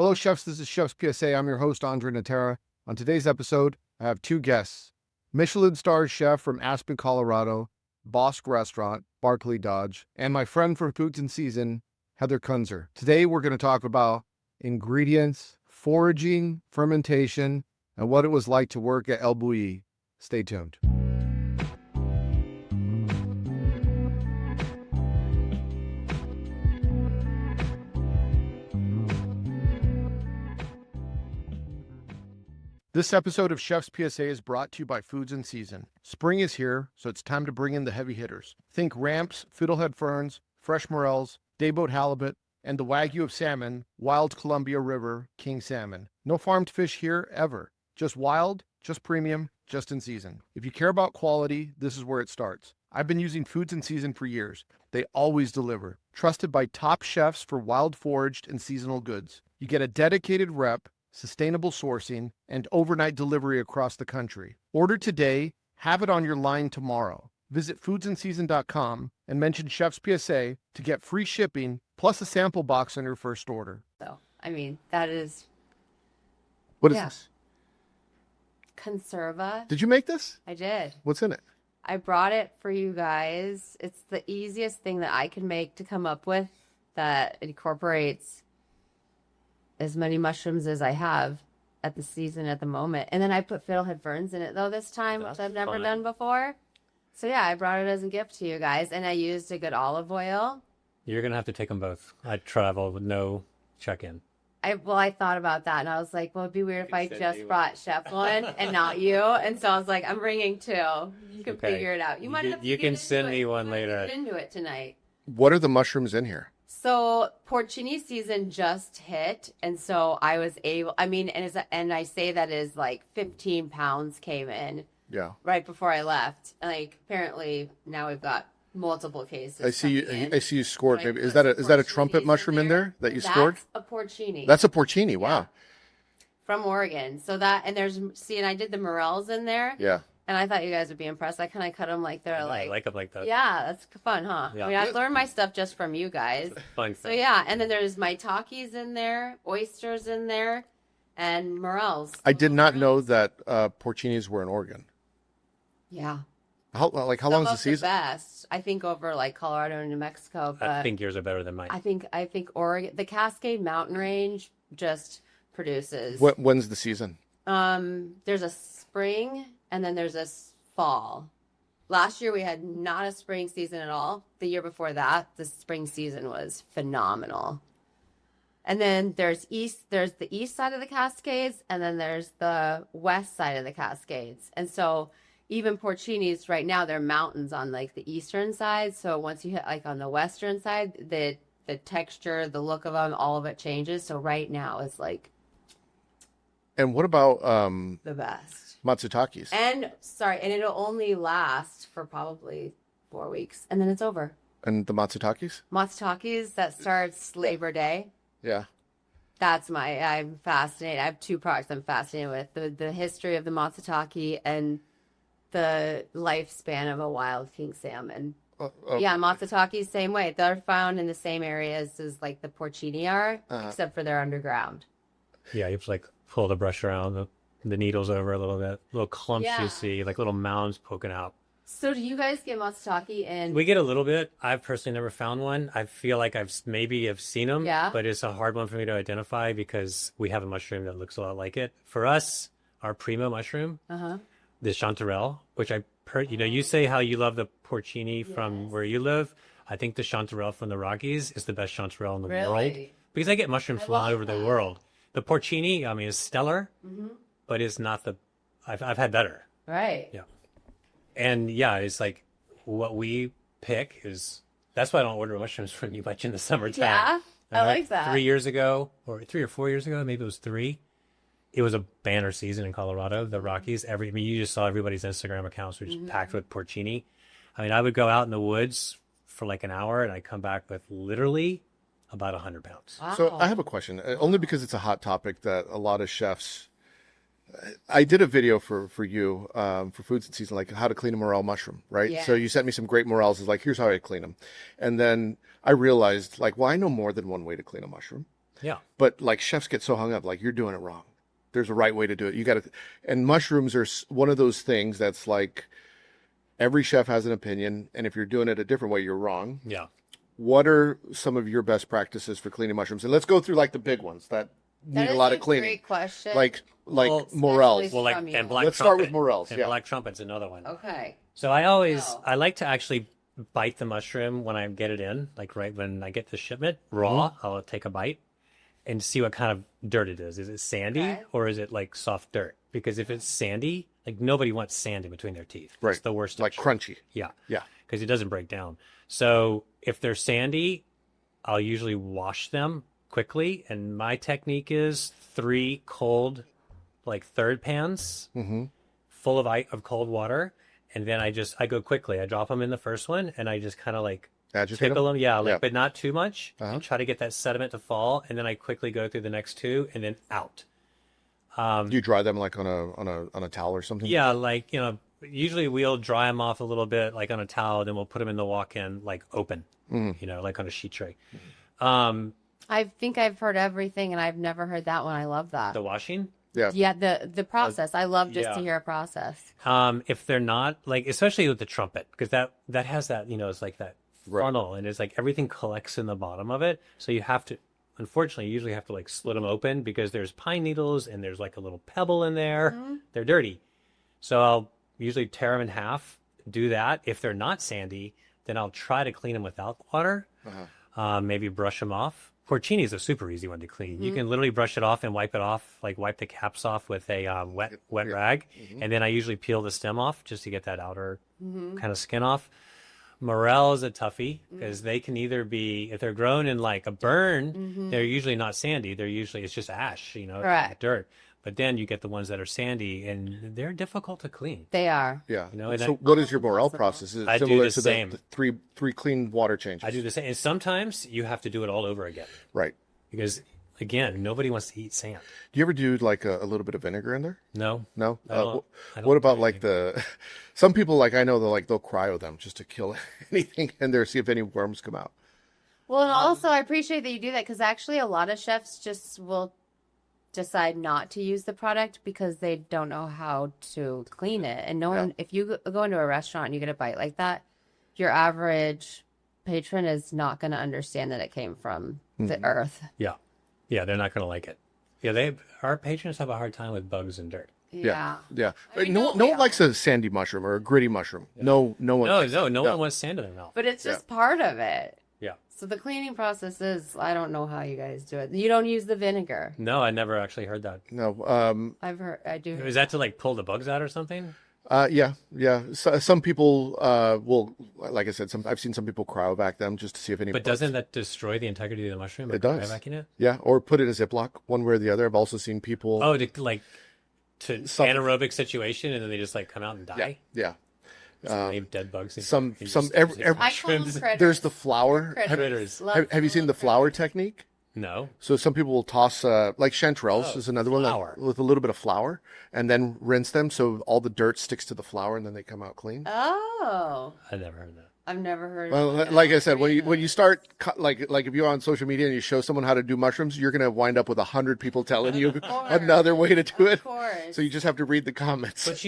Hello, chefs. This is Chef's PSA. I'm your host, André Natera. On today's episode, I have two guests. Michelin Star chef from Aspen, Colorado, Bosq restaurant, Barclay, Dodge, and my friend from Foods and Season, Heather Kunzer. Today, we're going to talk about ingredients, foraging, fermentation, and what it was like to work at El Bulli. Stay tuned. This episode of Chef's PSA is brought to you by Foods and Season. Spring is here, so it's time to bring in the heavy hitters. Think ramps, fiddlehead ferns, fresh morels, dayboat halibut, and the Wagyu of salmon, wild Columbia River king salmon. No farmed fish here ever. Just wild, just premium, just in season. If you care about quality, this is where it starts. I've been using Foods and Season for years. They always deliver. Trusted by top chefs for wild foraged and seasonal goods. You get a dedicated rep, sustainable sourcing, and overnight delivery across the country. Order today, have it on your line tomorrow. Visit foodsandseason.com and mention Chef's PSA to get free shipping plus a sample box on your first order. So, I mean, that is... What is this? Conserva. Did you make this? I did. What's in it? I brought it for you guys. It's the easiest thing that I can make to come up with that incorporates as many mushrooms as I have at the season at the moment. And then I put fiddlehead ferns in it, though, this time, which I've never done before. So, yeah, I brought it as a gift to you guys. And I used a good olive oil. You're going to have to take them both. I travel with no check-in. I thought about that, and I was like, well, it'd be weird if I just brought Chef one and not you. And so I was like, I'm bringing two. You can figure it out. You can send me one later. Get into it tonight. What are the mushrooms in here? So porcini season just hit, and so I was able. I mean, and I say that is like 15 pounds came in. Yeah. Right before I left. Like apparently now we've got multiple cases. I see you scored. Maybe is that a trumpet mushroom in there that you scored? That's a porcini. That's a porcini. Wow. Yeah. From Oregon. So that, and and I did the morels in there. Yeah. And I thought you guys would be impressed. I kind of cut them like they're I like them like that. Yeah, that's fun, huh? Yeah. I mean, I learned my stuff just from you guys. Fun. So yeah, and then there's maitakes in there, oysters in there, and morels. I did not know that porcinis were in Oregon. Yeah. How long is the season? The best, I think, over like Colorado and New Mexico. But I think yours are better than mine. I think Oregon, the Cascade Mountain Range, just produces. When's the season? There's a spring and then there's a fall. Last year we had not a spring season at all. The year before that, the spring season was phenomenal. And then there's the east side of the Cascades, and then there's the west side of the Cascades. And so even porcinis right now, they're mountains on like the eastern side. So once you hit like on the western side, the texture, the look of them, all of it changes. So right now it's like. And what about the best matsutakis? And it'll only last for probably 4 weeks, and then it's over. And the matsutakis? Matsutakis, that starts Labor Day. Yeah. I'm fascinated. I have two products I'm fascinated with: the history of the matsutake and the lifespan of a wild king salmon. Yeah, matsutake, same way. They're found in the same areas as like the porcini are, except for they're underground. Yeah, you have to like pull the brush around the needles over a little bit. Little clumps you see, like little mounds poking out. So do you guys get matsutake in? We get a little bit. I've personally never found one. I feel like I've seen them, but it's a hard one for me to identify because we have a mushroom that looks a lot like it. For us, our primo mushroom, the chanterelle, which you say how you love the porcini from where you live. I think the chanterelle from the Rockies is the best chanterelle in the world because I get mushrooms from all over the world. The porcini, I mean, is stellar, but it's not I've had better. Right. Yeah. And yeah, it's like what we pick is, that's why I don't order mushrooms from you much in the summertime. Yeah, I like that. 3 years ago, or 3 or 4 years ago, maybe it was 3. It was a banner season in Colorado, the Rockies. You just saw everybody's Instagram accounts were just packed with porcini. I mean, I would go out in the woods for like an hour and I'd come back with literally about 100 pounds. Wow. So I have a question, only because it's a hot topic that a lot of chefs. I did a video for you for Foods and Season, like how to clean a morel mushroom, right? Yeah. So you sent me some great morels. It's like, here's how I clean them. And then I realized, like, well, I know more than one way to clean a mushroom. Yeah. But like chefs get so hung up, like you're doing it wrong. There's a right way to do it. You got to, and mushrooms are one of those things that's like every chef has an opinion, and if you're doing it a different way, you're wrong. Yeah. What are some of your best practices for cleaning mushrooms? And let's go through like the big ones that need a lot of cleaning. Great question. Like Well, morels. Well, like, from you. and black Let's trumpet. start with morels. And Yeah. black trumpet's another one. Okay. So I like to actually bite the mushroom when I get it in, like right when I get the shipment raw. I'll take a bite and see what kind of dirt it is. Is it sandy or is it like soft dirt? Because if it's sandy, like nobody wants sand in between their teeth. Right. It's the worst. Like texture. crunchy. Yeah. Yeah. Because it doesn't break down. So if they're sandy, I'll usually wash them quickly. And my technique is 3 cold, like third pans full of cold water. And then I go quickly. I drop them in the first one and I just kind of like Agitate tickle them. Yeah, Yeah. but not too much. And try to get that sediment to fall. And then I quickly go through the next 2 and then out. Do you dry them like on a towel or something? Yeah, like, usually we'll dry them off a little bit, like on a towel, then we'll put them in the walk-in, like open, like on a sheet tray. I think I've heard everything, and I've never heard that one. I love that. The washing. Yeah. Yeah, the process. I love just to yeah. hear a process. If they're not, like, especially with the trumpet, because that has that, it's like that funnel, and it's like everything collects in the bottom of it. So you have to, unfortunately, you usually have to like split them open because there's pine needles and there's like a little pebble in there. They're dirty. So I'll usually tear them in half, do that. If they're not sandy, then I'll try to clean them without water. Maybe brush them off. Porcini is a super easy one to clean. You can literally brush it off and wipe it off, like wipe the caps off with a wet rag. And then I usually peel the stem off just to get that outer kind of skin off. Morel is a toughie because they can either be, if they're grown in like a burn, they're usually not sandy. It's just ash, Correct. dirt. But then you get the ones that are sandy and they're difficult to clean. They are. Yeah. And So what is your morel process? Is it I do similar the to same. the three clean water changes? I do the same. And sometimes you have to do it all over again. Right. Because, again, nobody wants to eat sand. Do you ever do like a little bit of vinegar in there? No. No. I don't What about do like some people, like I know they'll cryo them just to kill anything in there, see if any worms come out. Well, and also I appreciate that you do that because actually a lot of chefs just will decide not to use the product because they don't know how to clean it. And no one, if you go into a restaurant and you get a bite like that, your average patron is not going to understand that it came from the earth. Yeah. Yeah, they're not going to like it. Yeah, our patrons have a hard time with bugs and dirt. Yeah. Yeah. I mean, no no, one likes a sandy mushroom or a gritty mushroom. Yeah. No one. No one wants sand in their mouth. But it's just part of it. Yeah. So the cleaning process is, I don't know how you guys do it. You don't use the vinegar. No, I never actually heard that. No. I've heard, I do. Is that to like pull the bugs out or something? Yeah. So, some people will, like I said, I've seen some people cryovac them just to see if any. But doesn't that destroy the integrity of the mushroom? It does. Cryovacuum it? Yeah, or put it in a Ziploc, one way or the other. I've also seen people. Oh, to anaerobic situation, and then they just like come out and die. Yeah. Leave dead bugs. Every I call them critters. there's the flour. Critters. Have you seen the flour technique? No. So some people will toss like chanterelles is another flour. one with a little bit of flour, and then rinse them so all the dirt sticks to the flour, and then they come out clean. Oh. I never heard that. I've never heard Well, of that. like I said, when you start like if you're on social media and you show someone how to do mushrooms, you're gonna wind up with 100 people telling you another way to do it. Of course. So you just have to read the comments. But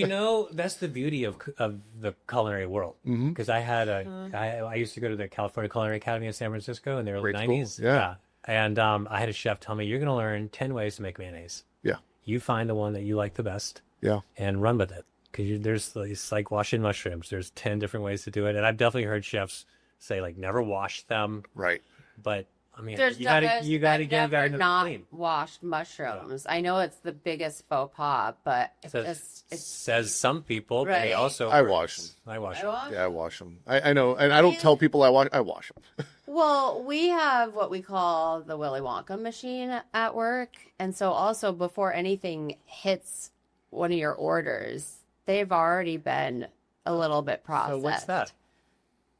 that's the beauty of the culinary world. Because I used to go to the California Culinary Academy in San Francisco in the early Great school. 90s. Yeah. And I had a chef tell me, you're going to learn 10 ways to make mayonnaise. Yeah. You find the one that you like the best. Yeah. And run with it. Because it's like washing mushrooms. There's 10 different ways to do it. And I've definitely heard chefs say, like, never wash them. Right. But, I mean, There's you got to get very not clean. washed mushrooms. I know it's the biggest faux pas, but Says some people, but they Right. also I wash them. I wash them. Yeah, I wash them. I know, and I don't tell people I wash them. Well, we have what we call the Willy Wonka machine at work. And so also before anything hits one of your orders, they've already been a little bit processed. So what's that?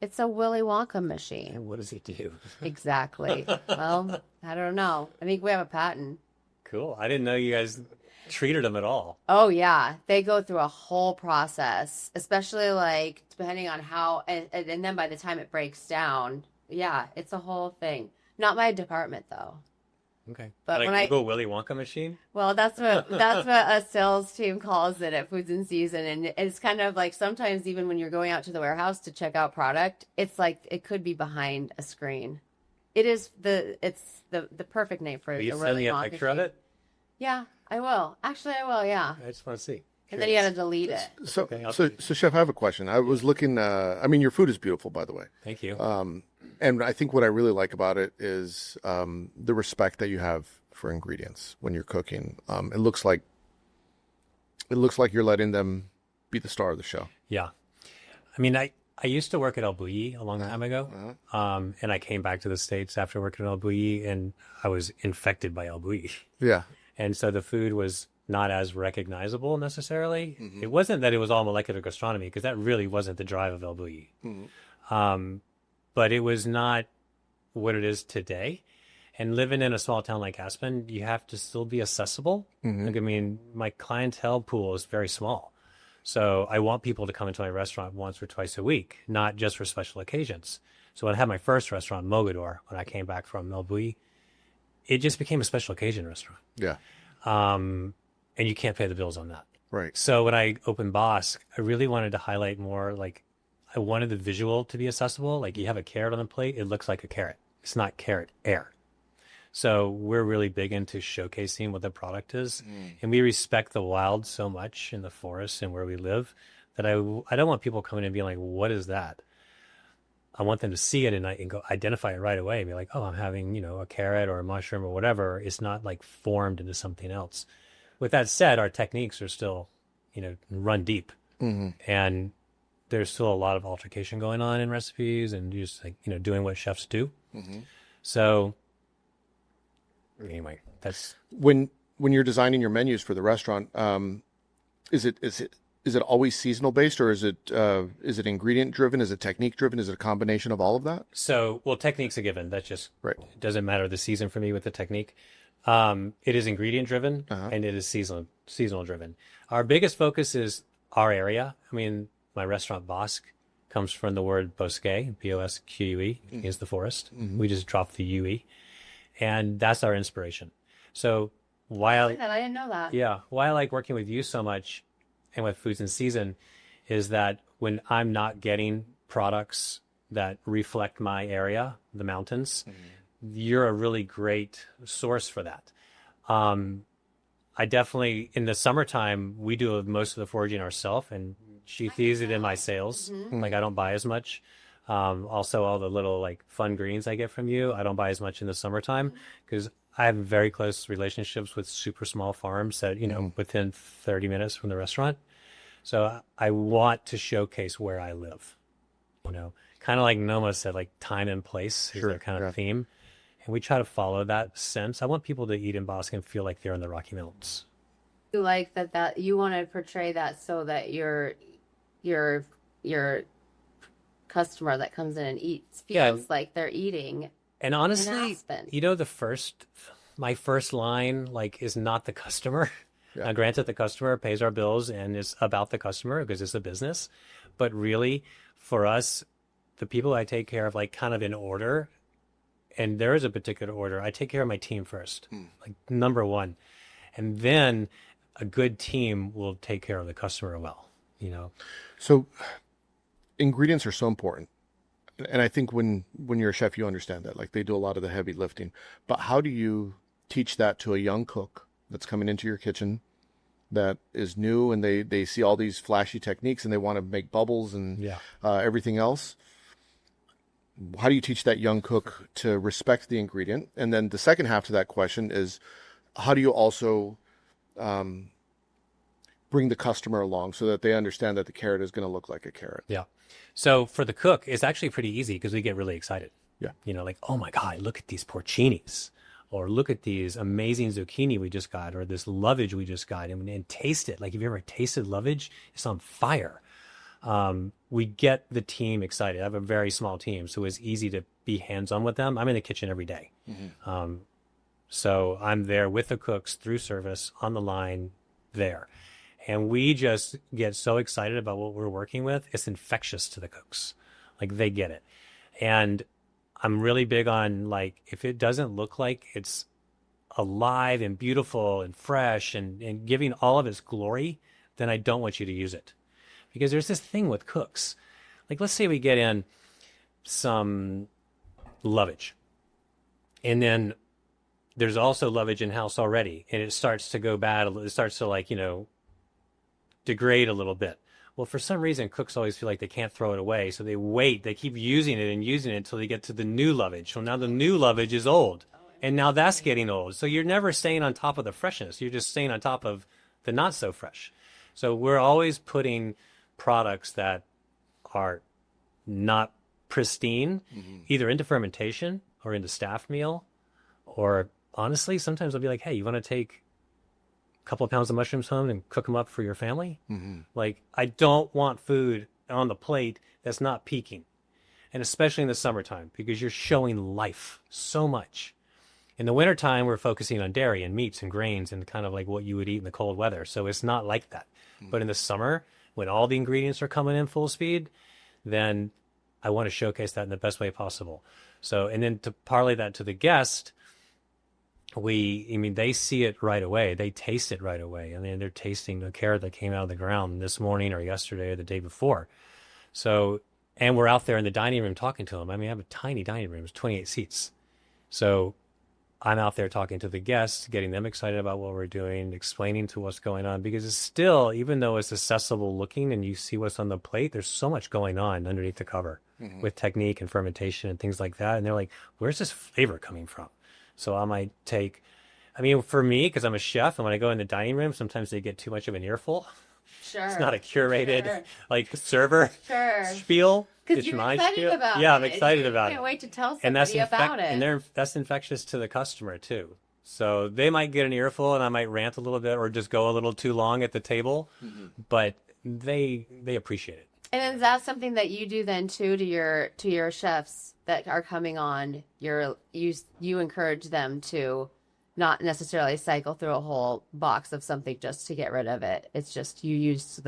It's a Willy Wonka machine. And what does he do? Exactly. Well, I don't know. I think we have a patent. Cool. I didn't know you guys treated them at all. Oh, yeah. They go through a whole process, especially like depending on how, and then by the time it breaks down, yeah, it's a whole thing. Not my department, though. Okay. But like when Google Willy Wonka machine? Well, that's what a sales team calls it at Foods in Season, and it's kind of like sometimes even when you're going out to the warehouse to check out product, it's like it could be behind a screen. It's the perfect name for it. Will you send me a picture of it? Yeah, I will. Actually, I will. Yeah. I just want to see. And then you got to delete it. So, Chef, I have a question. I was looking. I mean, your food is beautiful, by the way. Thank you. And I think what I really like about it is the respect that you have for ingredients when you're cooking. It looks like you're letting them be the star of the show. Yeah. I mean, I used to work at El Bulli a long time ago, and I came back to the States after working at El Bulli, and I was infected by El Bulli. Yeah. And so the food was not as recognizable necessarily. Mm-hmm. It wasn't that it was all molecular gastronomy, because that really wasn't the drive of El Bulli. Mm-hmm. But it was not what it is today. And living in a small town like Aspen, you have to still be accessible. Mm-hmm. Like, I mean, my clientele pool is very small. So I want people to come into my restaurant once or twice a week, not just for special occasions. So when I had my first restaurant, Mogador, when I came back from El Bulli, it just became a special occasion restaurant. Yeah. And you can't pay the bills on that. Right. So when I opened Bosq, I really wanted to highlight more, like, I wanted the visual to be accessible. Like, you have a carrot on the plate, it looks like a carrot. It's not carrot air. So we're really big into showcasing what the product is. And we respect the wild so much in the forest and where we live that I don't want people coming in and being like, what is that? I want them to see it and go identify it right away and be like, oh, I'm having, a carrot or a mushroom or whatever. It's not like formed into something else. With that said, our techniques are still, run deep. Mm-hmm. And there's still a lot of altercation going on in recipes and just like, doing what chefs do. Mm-hmm. So anyway, that's when you're designing your menus for the restaurant, is it always seasonal based, or is it ingredient driven? Is it technique driven? Is it a combination of all of that? So, well, technique's a given. That's just right. It doesn't matter the season for me with the technique. It is ingredient driven and it is seasonal driven. Our biggest focus is our area. I mean, my restaurant Bosq comes from the word Bosque, Bosque, is the forest. Mm-hmm. We just dropped the UE. And that's our inspiration. So I didn't know that. Yeah. Why I like working with you so much and with Foods in Season is that when I'm not getting products that reflect my area, the mountains, you're a really great source for that. I definitely, in the summertime, we do most of the foraging ourselves, and she sees it in my sales. Mm-hmm. Like, I don't buy as much. Also, all the little like fun greens I get from you, I don't buy as much in the summertime because I have very close relationships with super small farms that, within 30 minutes from the restaurant. So I want to showcase where I live, kind of like Noma said, like time and place is their kind of theme. And we try to follow that sense. I want people to eat in Bosq and feel like they're in the Rocky Mountains. You like that you want to portray that so that your customer that comes in and eats feels like they're eating. And honestly, my first line is not the customer. Yeah. Now, granted, the customer pays our bills and it's about the customer because it's a business. But really, for us, the people I take care of, kind of in order, and there is a particular order, I take care of my team first, number one. And then a good team will take care of the customer well, So ingredients are so important. And I think when you're a chef, you understand that. They do a lot of the heavy lifting. But how do you teach that to a young cook that's coming into your kitchen that is new and they see all these flashy techniques and they want to make bubbles and everything else? How do you teach that young cook to respect the ingredient? And then the second half to that question is, how do you also bring the customer along so that they understand that the carrot is going to look like a carrot? Yeah. So for the cook, it's actually pretty easy because we get really excited. Yeah. Oh my God, look at these porcinis, or look at these amazing zucchini we just got, or this lovage we just got, and taste it. If you ever tasted lovage, it's on fire. We get the team excited. I have a very small team, so it's easy to be hands-on with them. I'm in the kitchen every day. Mm-hmm. So I'm there with the cooks through service, on the line, there. And we just get so excited about what we're working with. It's infectious to the cooks. They get it. And I'm really big on, if it doesn't look like it's alive and beautiful and fresh and giving all of its glory, then I don't want you to use it. Because there's this thing with cooks. Like, let's say we get in some lovage, and then there's also lovage in-house already, and it starts to go bad. It starts to, like, degrade a little bit. Well, for some reason, cooks always feel like they can't throw it away, so they wait. They keep using it until they get to the new lovage. Well, now the new lovage is old, and now that's getting old. So you're never staying on top of the freshness. You're just staying on top of the not so fresh. So we're always putting products that are not pristine, either into fermentation or into staff meal, or honestly, sometimes I'll be like, hey, you want to take a couple of pounds of mushrooms home and cook them up for your family? Like, I don't want food on the plate that's not peaking. And especially in the summertime, because you're showing life so much. In the wintertime, we're focusing on dairy and meats and grains and kind of like what you would eat in the cold weather. So it's not like that. But in the summer, when all the ingredients are coming in full speed, then I want to showcase that in the best way possible. So, and then to parlay that to the guest, they see it right away. They taste it right away. I mean, they're tasting the carrot that came out of the ground this morning or yesterday or the day before. So, and we're out there in the dining room talking to them. I mean, I have a tiny dining room. It's 28 seats. So I'm out there talking to the guests, getting them excited about what we're doing, explaining to what's going on, because it's still, even though it's accessible looking and you see what's on the plate, there's so much going on underneath the cover with technique and fermentation and things like that. And they're like, where's this flavor coming from? So I might take, for me, because I'm a chef, and when I go in the dining room, sometimes they get too much of an earful. Sure. It's not a curated, server spiel. Because you're excited about it. Yeah, I'm excited about it. Can't wait to tell somebody about it. And that's infectious to the customer, too. So they might get an earful, and I might rant a little bit or just go a little too long at the table, but they appreciate it. And is that something that you do then, too, to your chefs that are coming on? You encourage them to not necessarily cycle through a whole box of something just to get rid of it. It's just you use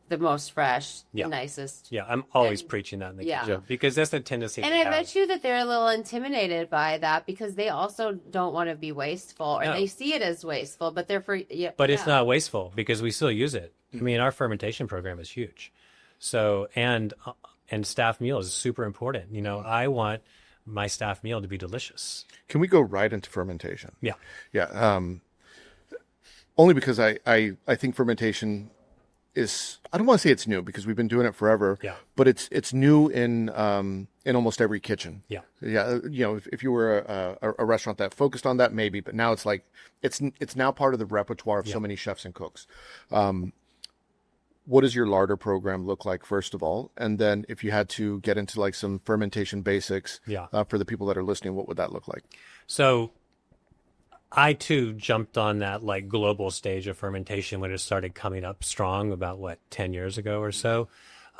the most fresh, the nicest. Yeah, I'm always preaching that in the kitchen because that's the tendency. And I bet you that they're a little intimidated by that because they also don't want to be wasteful, or they see it as wasteful, but they're But it's not wasteful because we still use it. I mean, our fermentation program is huge. So, and staff meal is super important. I want my staff meal to be delicious. Can we go right into fermentation? Yeah. Yeah. Only because I think fermentation is, I don't want to say it's new because we've been doing it forever. Yeah. But it's new in almost every kitchen. Yeah. Yeah. If you were a restaurant that focused on that, maybe, but now it's like it's now part of the repertoire of so many chefs and cooks. What does your larder program look like, first of all? And then if you had to get into like some fermentation basics for the people that are listening, what would that look like? So I, too, jumped on that like global stage of fermentation when it started coming up strong about, 10 years ago or so.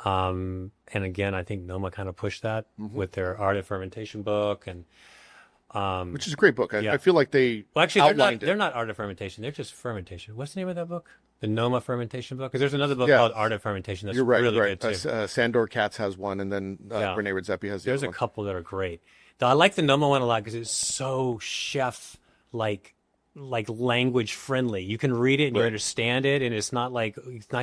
And again, I think Noma kind of pushed that with their Art of Fermentation book. And which is a great book. I feel like they they're not Art of Fermentation. They're just Fermentation. What's the name of that book? The Noma Fermentation book? Because there's another book called Art of Fermentation that's really good, too. Sandor Katz has one, and then Renee Redzepi has the There's other a couple that are great. Though I like the Noma one a lot because it's so chef-like language friendly. You can read it and you understand it, and it's not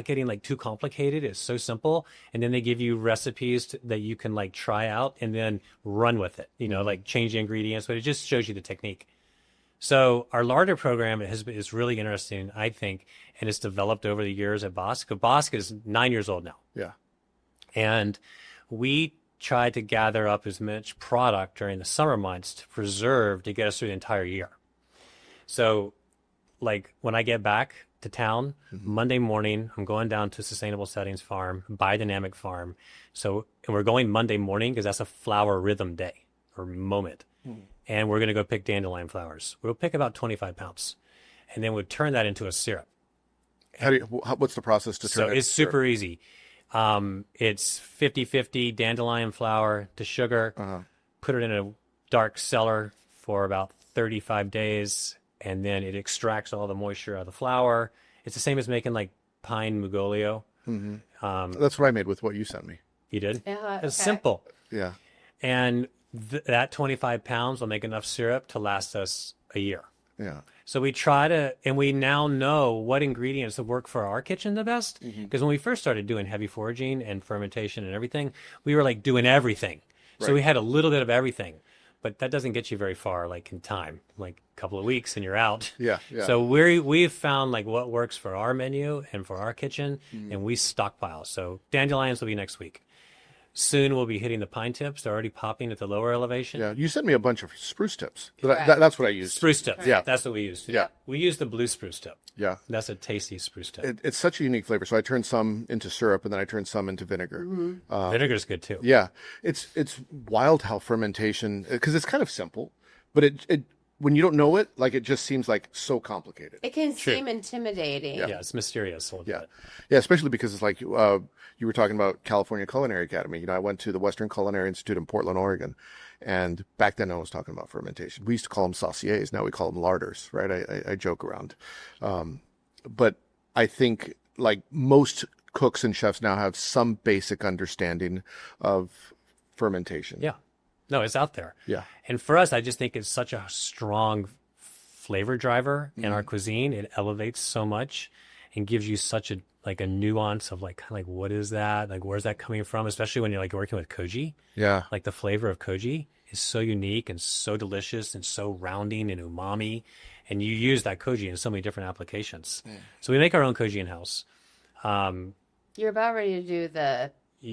getting too complicated. It's so simple. And then they give you recipes that you can try out and then run with it. Change the ingredients, but it just shows you the technique. So our larder program is really interesting, I think, and it's developed over the years at Bosq. Bosq is 9 years old now. Yeah. And we try to gather up as much product during the summer months to preserve to get us through the entire year. So, when I get back to town, Monday morning, I'm going down to Sustainable Settings Farm, Biodynamic Farm. So, and we're going Monday morning because that's a flower rhythm day or moment. And we're going to go pick dandelion flowers. We'll pick about 25 pounds. And then we'll turn that into a syrup. What's the process to turn it? So it's super easy. It's 50-50 dandelion flower to sugar. Put it in a dark cellar for about 35 days. And then it extracts all the moisture out of the flour. It's the same as making pine mugolio. That's what I made with what you sent me. You did? Yeah, it's simple. Yeah. And that 25 pounds will make enough syrup to last us a year. Yeah. So we try to, and we now know what ingredients that work for our kitchen the best. Because when we first started doing heavy foraging and fermentation and everything, we were like doing everything. Right. So we had a little bit of everything, but that doesn't get you very far, like in time, like a couple of weeks and you're out. Yeah. So we've found like what works for our menu and for our kitchen, and we stockpile. So dandelions will be next week. Soon we'll be hitting the pine tips. They're already popping at the lower elevation. Yeah. You sent me a bunch of spruce tips. That's what I used. Spruce tips. Yeah. That's what we used. Yeah. We use the blue spruce tip. Yeah. That's a tasty spruce tip. It's such a unique flavor. So I turned some into syrup, and then I turned some into vinegar. Vinegar's good too. Yeah. It's wild how fermentation, because it's kind of simple, but it when you don't know it, like it just seems like so complicated. It can seem intimidating. Yeah, it's mysterious a little bit. Yeah, especially because it's like you were talking about California Culinary Academy. You know, I went to the Western Culinary Institute in Portland, Oregon, and back then no one was talking about fermentation. We used to call them sauciers. Now we call them larders, right? I joke around. But I think like most cooks and chefs now have some basic understanding of fermentation. Yeah. No, it's out there. Yeah. And for us, I just think it's such a strong flavor driver in our cuisine. It elevates so much and gives you such a nuance of like kind of like what is that? Like where's that coming from? Especially when you're like working with koji. Yeah. Like the flavor of koji is so unique and so delicious and so rounding and umami. And you use that koji in so many different applications. So we make our own koji in-house. You're about ready to do the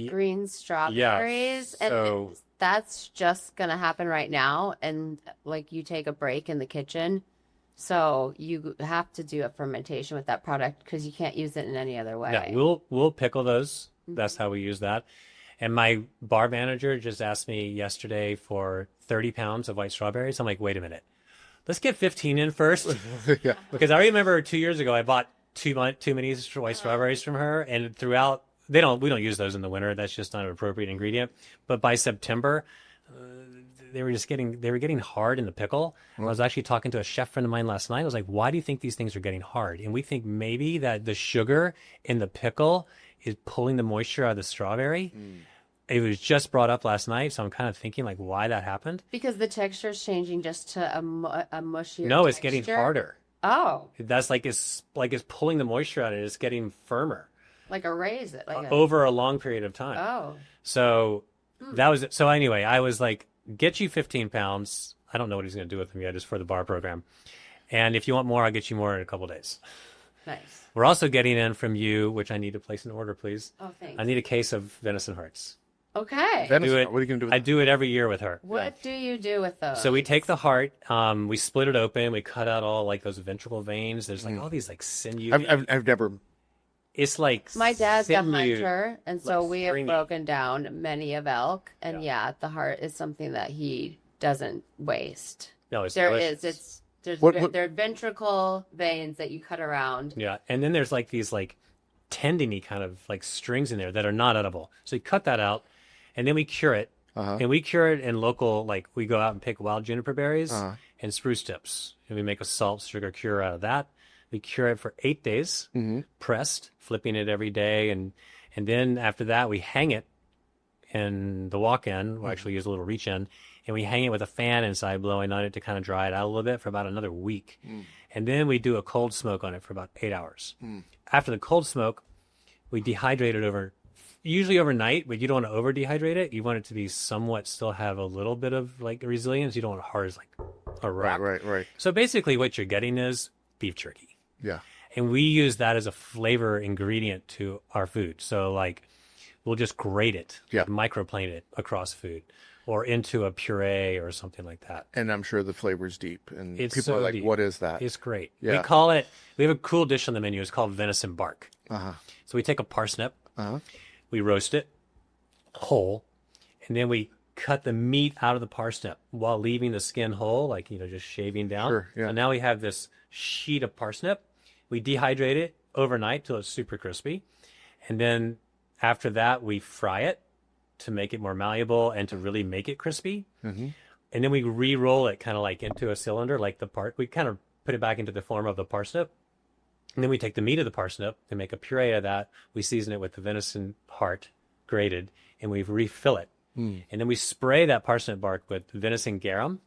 green strawberries. So and that's just going to happen right now. And like you take a break in the kitchen. So you have to do a fermentation with that product because you can't use it in any other way. yeah, we'll pickle those. That's how we use that. And my bar manager just asked me yesterday for 30 pounds of white strawberries. I'm like, wait a minute. Let's get 15 in first. Yeah. Because I remember 2 years ago, I bought too many white strawberries from her. And throughout, we don't use those in the winter. That's just not an appropriate ingredient. But by September, they were getting hard in the pickle. I was actually talking to a chef friend of mine last night. I was like, why do you think these things are getting hard? And we think maybe that the sugar in the pickle is pulling the moisture out of the strawberry. It was just brought up last night, so I'm kind of thinking like why that happened. Because the texture is changing just to a mushier No, it's texture. getting harder. Oh. That's it's pulling the moisture out and it's getting firmer. Like a raisin. Over a long period of time. Oh. So that was it. So anyway, I was like, get you 15 pounds. I don't know what he's going to do with them yet. It's for the bar program. And if you want more, I'll get you more in a couple days. Nice. We're also getting in from you, which I need to place an order, please. Oh, thanks. I need a case of venison hearts. Okay. Venison. What are you going to do with I do it every year with her. What do you do with those? So we take the heart, we split it open, we cut out all like those ventricle veins. There's like all these like sinew. I've never. It's like My dad's a sinew. hunter, and so like we have stringy. broken down many of elk. And the heart is something that he doesn't waste. No, it's There delicious. is. There's What- there are ventricle veins that you cut around. Yeah, and then there's like these like tendony kind of like strings in there that are not edible. So you cut that out, and then we cure it. And we cure it in local, like we go out and pick wild juniper berries and spruce tips, and we make a salt sugar cure out of that. We cure it for 8 days, pressed, flipping it every day, and then after that we hang it in the walk-in. We'll actually use a little reach-in, and we hang it with a fan inside blowing on it to kind of dry it out a little bit for about another week. And then we do a cold smoke on it for about 8 hours. After the cold smoke, we dehydrate it usually overnight, but you don't want to over dehydrate it. You want it to be somewhat still have a little bit of like resilience. You don't want it hard as like a rock. Right. So basically what you're getting is beef jerky. Yeah. And we use that as a flavor ingredient to our food. So like we'll just grate it, microplane it across food or into a puree or something like that. And I'm sure the flavor's deep. And It's people so are like, deep. what is that? It's great. Yeah. We have a cool dish on the menu. It's called venison bark. So we take a parsnip, we roast it whole, and then we cut the meat out of the parsnip while leaving the skin whole, like, just shaving down. Sure, yeah. So now we have this sheet of parsnip. We dehydrate it overnight till it's super crispy. And then after that, we fry it to make it more malleable and to really make it crispy. And then we re-roll it kind of like into a cylinder, like we kind of put it back into the form of the parsnip. And then we take the meat of the parsnip and make a puree of that. We season it with the venison heart grated, and we refill it And then we spray that parsnip bark with venison garum.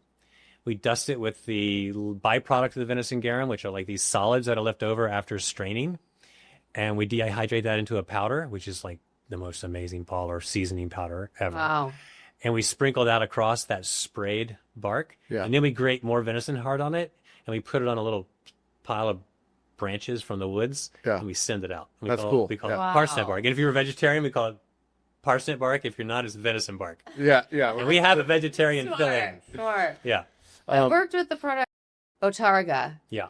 We dust it with the byproduct of the venison garum, which are like these solids that are left over after straining. And we dehydrate that into a powder, which is like the most amazing polar seasoning powder ever. Wow. And we sprinkle that across that sprayed bark. Yeah. And then we grate more venison heart on it, and we put it on a little pile of branches from the woods, and we send it out. That's cool. We call it parsnip bark. And if you're a vegetarian, we call it parsnip bark. If you're not, it's venison bark. Yeah. And we have a vegetarian filling. Sure. Yeah. I worked with the product Botarga. Yeah.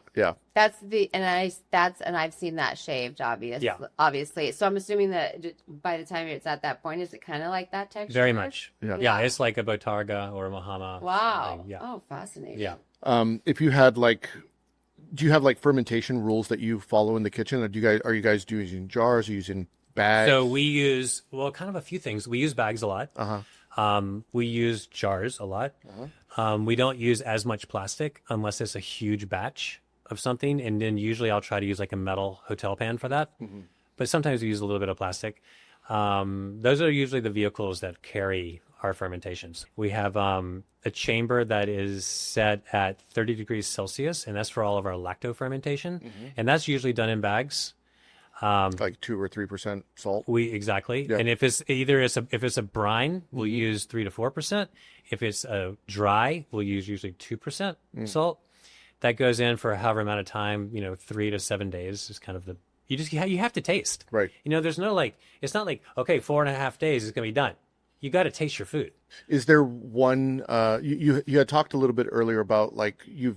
That's and I've seen that shaved, obviously. So I'm assuming that by the time it's at that point, is it kind of like that texture? Very much. Yeah. Yeah, it's like a Botarga or a Mahama. Wow. Yeah. Oh, fascinating. Yeah. If you had do you have like fermentation rules that you follow in the kitchen? Or are you guys using jars? Are you using bags? So we use, kind of a few things. We use bags a lot. We use jars a lot. We don't use as much plastic unless it's a huge batch of something. And then usually I'll try to use like a metal hotel pan for that. But sometimes we use a little bit of plastic. Those are usually the vehicles that carry our fermentations. We have a chamber that is set at 30 degrees Celsius, and that's for all of our lacto fermentation. And that's usually done in bags. Like 2 or 3% salt. Exactly. Yeah. And if it's if it's a brine, we'll use 3 to 4%. If it's a dry, we'll use usually 2% salt. That goes in for however amount of time, 3 to 7 days is kind of you have to taste. Right. There's no it's not like, okay, 4.5 days is going to be done. You got to taste your food. Is there one, you had talked a little bit earlier about like you've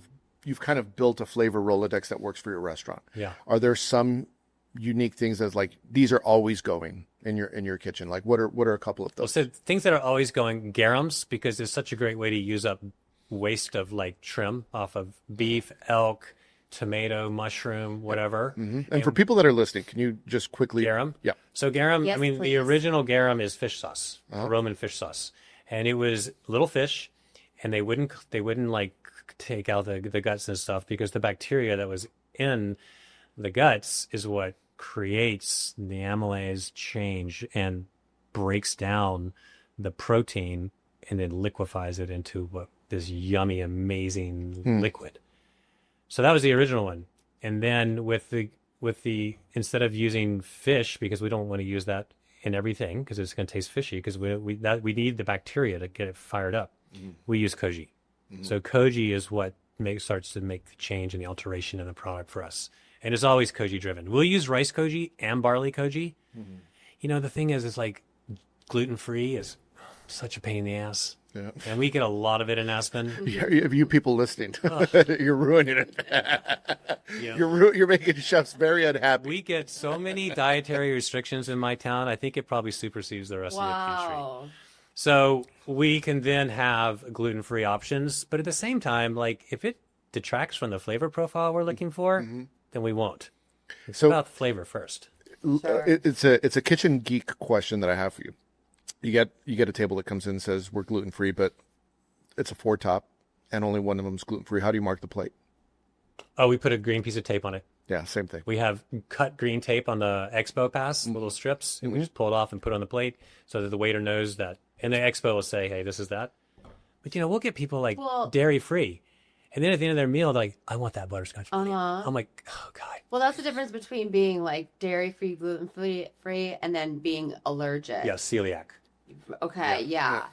kind of built a flavor Rolodex that works for your restaurant. Yeah. Are there some unique things that's like, these are always going in your kitchen? Like what are a couple of those? Well, so things that are always going, garums, because it's such a great way to use up waste of like trim off of beef, elk, tomato, mushroom, whatever. And for people that are listening, can you just quickly... Garum? Yeah. So garum, Yes, the please. original garum is fish sauce, Roman fish sauce. And it was little fish, and they wouldn't like take out the guts and stuff because the bacteria that was in the guts is what creates the amylase change and breaks down the protein and then liquefies it into this yummy, amazing liquid. So that was the original one. And then with the instead of using fish, because we don't want to use that in everything because it's going to taste fishy, because we need the bacteria to get it fired up. We use koji. So koji is what starts to make the change and the alteration in the product for us. And it's always koji driven. We'll use rice koji and barley koji. The thing is, it's like gluten-free is such a pain in the ass. Yeah. And we get a lot of it in Aspen. You people listening, you're ruining it. You're making chefs very unhappy. We get so many dietary restrictions in my town. I think it probably supersedes the rest of the country. So we can then have gluten-free options, but at the same time, like if it detracts from the flavor profile we're looking for, then we won't. It's about flavor first. Sure. It's a kitchen geek question that I have for you. You get a table that comes in and says we're gluten free, but it's a 4-top, and only one of them is gluten free. How do you mark the plate? Oh, we put a green piece of tape on it. Yeah, same thing. We have cut green tape on the expo pass, little strips, and we just pull it off and put it on the plate so that the waiter knows that. And the expo will say, "Hey, this is that." But we'll get people like dairy free, and then at the end of their meal, they're like, "I want that butterscotch." I'm like, "Oh God." Well, that's the difference between being like dairy free, gluten free, and then being allergic. Yeah, celiac. Okay. Yeah.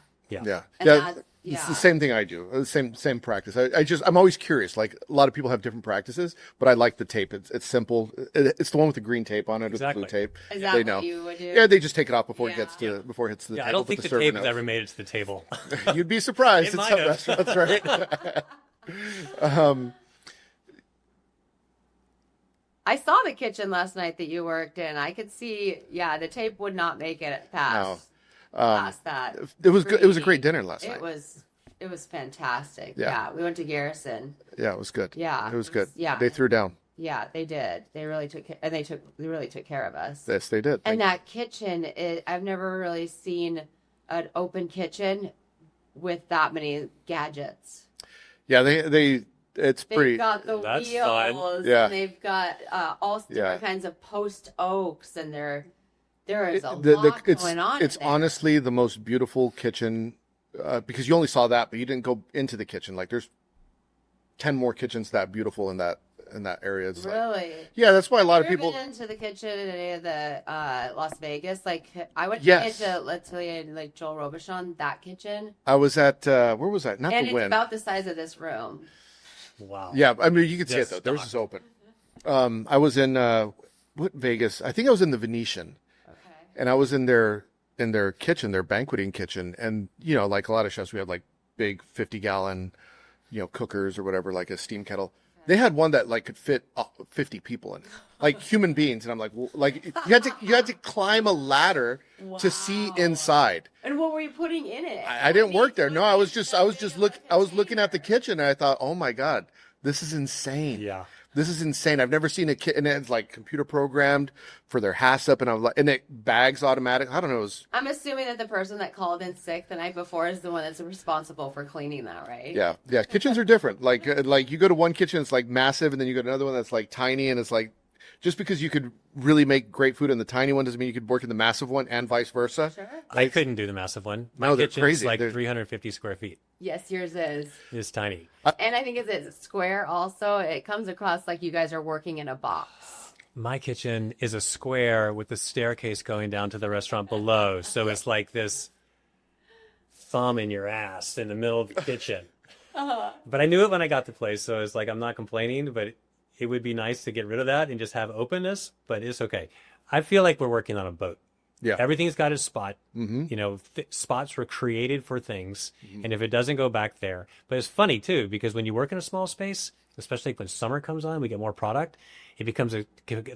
It's the same thing I do. Same practice. I'm always curious. Like a lot of people have different practices, but I like the tape. It's simple. It's the one with the green tape on it. Exactly. With the blue tape. Is that they know. what you would do? Yeah, they just take it off before it hits the table. I don't think the tape has ever made it to the table. You'd be surprised It at some might have. restaurants, right? I saw the kitchen last night that you worked in. I could see, the tape would not make it past that. It was good. It was a great dinner last night. It was fantastic. Yeah. Yeah, we went to Garrison. Yeah, it was good. Yeah, it was good. Yeah, they threw down. Yeah, they did. They really took care of us. Yes, they did. And that kitchen, I've never really seen an open kitchen with that many gadgets. Yeah, it's pretty. They've got the That's wheels, fun. Yeah. and they've got all different kinds of post oaks, and they're There is a lot going on. It's honestly the most beautiful kitchen because you only saw that, but you didn't go into the kitchen. Like there's 10 more kitchens that beautiful in that area. It's really? Like, yeah, that's why a lot of people been into the kitchen in any of the Las Vegas. Like I went to let's say like Joel Robuchon, that kitchen. I was at where was I? Not and the it's Win. About the size of this room. Wow. Yeah, I mean you can see it though. There was just open. I was in what Vegas? I think I was in the Venetian. Okay. And I was in their kitchen, their banqueting kitchen, and you know, like a lot of chefs, we had like big 50-gallon, you know, cookers or whatever, like a steam kettle. They had one that like could fit 50 people in, like human beings, and I'm like, well, like you had to climb a ladder to see inside. And what were you putting in it? I didn't work there. No, I was looking at the kitchen, and I thought, oh my god, this is insane. Yeah. This is insane. I've never seen a kit, and it's like computer programmed for their HACCP, and I'm like, and it bags automatic. I don't know. I'm assuming that the person that called in sick the night before is the one that's responsible for cleaning that, right? Yeah, yeah. Kitchens are different. Like you go to one kitchen, it's like massive, and then you go to another one that's like tiny, and it's like just because you could really make great food in the tiny one doesn't mean you could work in the massive one, and vice versa. Sure. I couldn't do the massive one. My kitchen's crazy. Like they're 350 square feet. Yes, yours is. It's tiny. And I think it's square also. It comes across like you guys are working in a box. My kitchen is a square with the staircase going down to the restaurant below. So it's like this thumb in your ass in the middle of the kitchen. But I knew it when I got the place. So it's like, I'm not complaining, but it would be nice to get rid of that and just have openness, but it's okay. I feel like we're working on a boat. Yeah. Everything's got its spot. Mm-hmm. You know, spots were created for things. Mm-hmm. And if it doesn't go back there, but it's funny too, because when you work in a small space, especially when summer comes on, we get more product. It becomes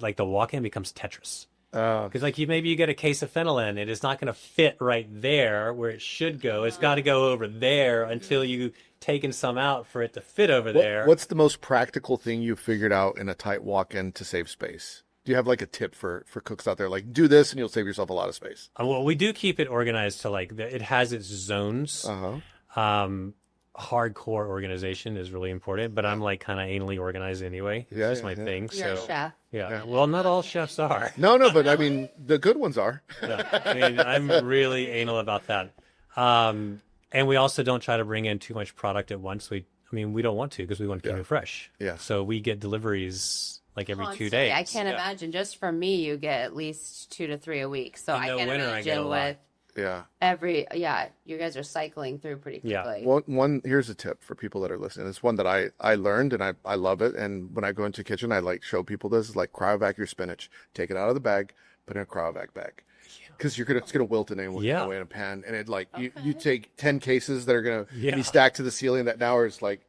like the walk-in becomes Tetris. Because like maybe you get a case of phenolin, and it's not going to fit right there where it should go. It's got to go over there until you taken some out for it to fit over there. What's the most practical thing you figured out in a tight walk-in to save space? Do you have like a tip for cooks out there? Like do this and you'll save yourself a lot of space. Well, we do keep it organized to like it has its zones. Hardcore organization is really important, but I'm like kind of anally organized anyway. It's just my thing. You're a chef. Yeah. Well, not all chefs are. No, but I mean the good ones are. Yeah. I mean, I'm really anal about that. And we also don't try to bring in too much product at once. We don't want to because we want to keep it fresh. Yeah. So we get deliveries like every Constantly. 2 days. I can't imagine. Just from me, you get at least 2 to 3 a week. So I can't imagine with you guys are cycling through pretty quickly. Yeah. One here's a tip for people that are listening. It's one that I learned and I love it. And when I go into the kitchen, I like show people this. It's like cryovac your spinach. Take it out of the bag, put it in a cryovac bag. Because it's gonna wilt in away in a pan, and it like you take 10 cases that are gonna be stacked to the ceiling that now is like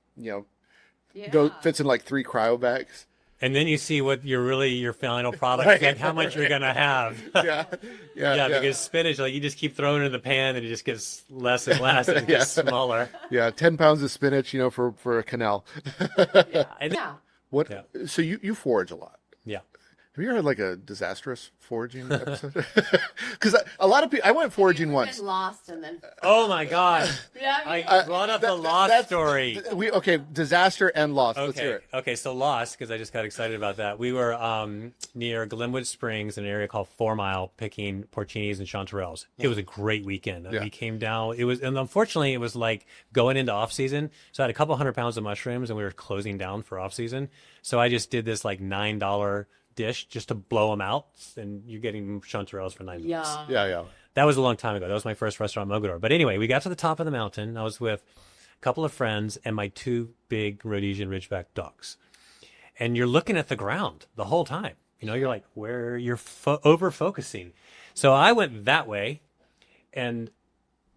fits in like 3 cryo bags. And then you see what your final product, like how much you're gonna have. Yeah. Because spinach, like you just keep throwing it in the pan, and it just gets less and less, and it gets smaller. Yeah, 10 pounds of spinach, for a canal. What? Yeah. So you forage a lot. Yeah. Have you ever had like a disastrous foraging episode? Because a lot of people, I went foraging once. Been lost and then. Oh my god! I brought up the lost story. Disaster and lost. Okay. Let's hear it. Okay, so lost because I just got excited about that. We were near Glenwood Springs, in an area called 4 Mile, picking porcinis and chanterelles. It was a great weekend. We came down. And unfortunately, it was like going into off season. So I had a couple 100 pounds of mushrooms, and we were closing down for off season. So I just did this like $9 dish just to blow them out, and you're getting chanterelles for $9. Yeah. That was a long time ago. That was my first restaurant, Mogador. But anyway, we got to the top of the mountain. I was with a couple of friends and my 2 big Rhodesian Ridgeback dogs. And you're looking at the ground the whole time. You're like, where you're over-focusing. So I went that way, and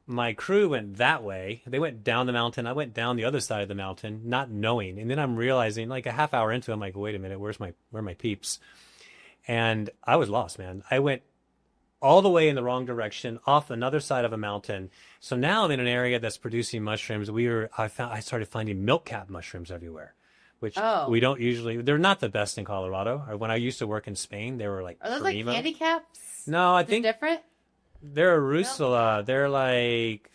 my crew went that way. They went down the mountain. I went down the other side of the mountain, not knowing. And then I'm realizing, like a half hour into it, I'm like, wait a minute, where are my peeps? And I was lost, man. I went all the way in the wrong direction, off another side of a mountain. So now I'm in an area that's producing mushrooms. I started finding milk cap mushrooms everywhere, which we don't usually. They're not the best in Colorado. Or when I used to work in Spain, they were like. Are those like candy caps? No, I think different. They're a Rusula. They're like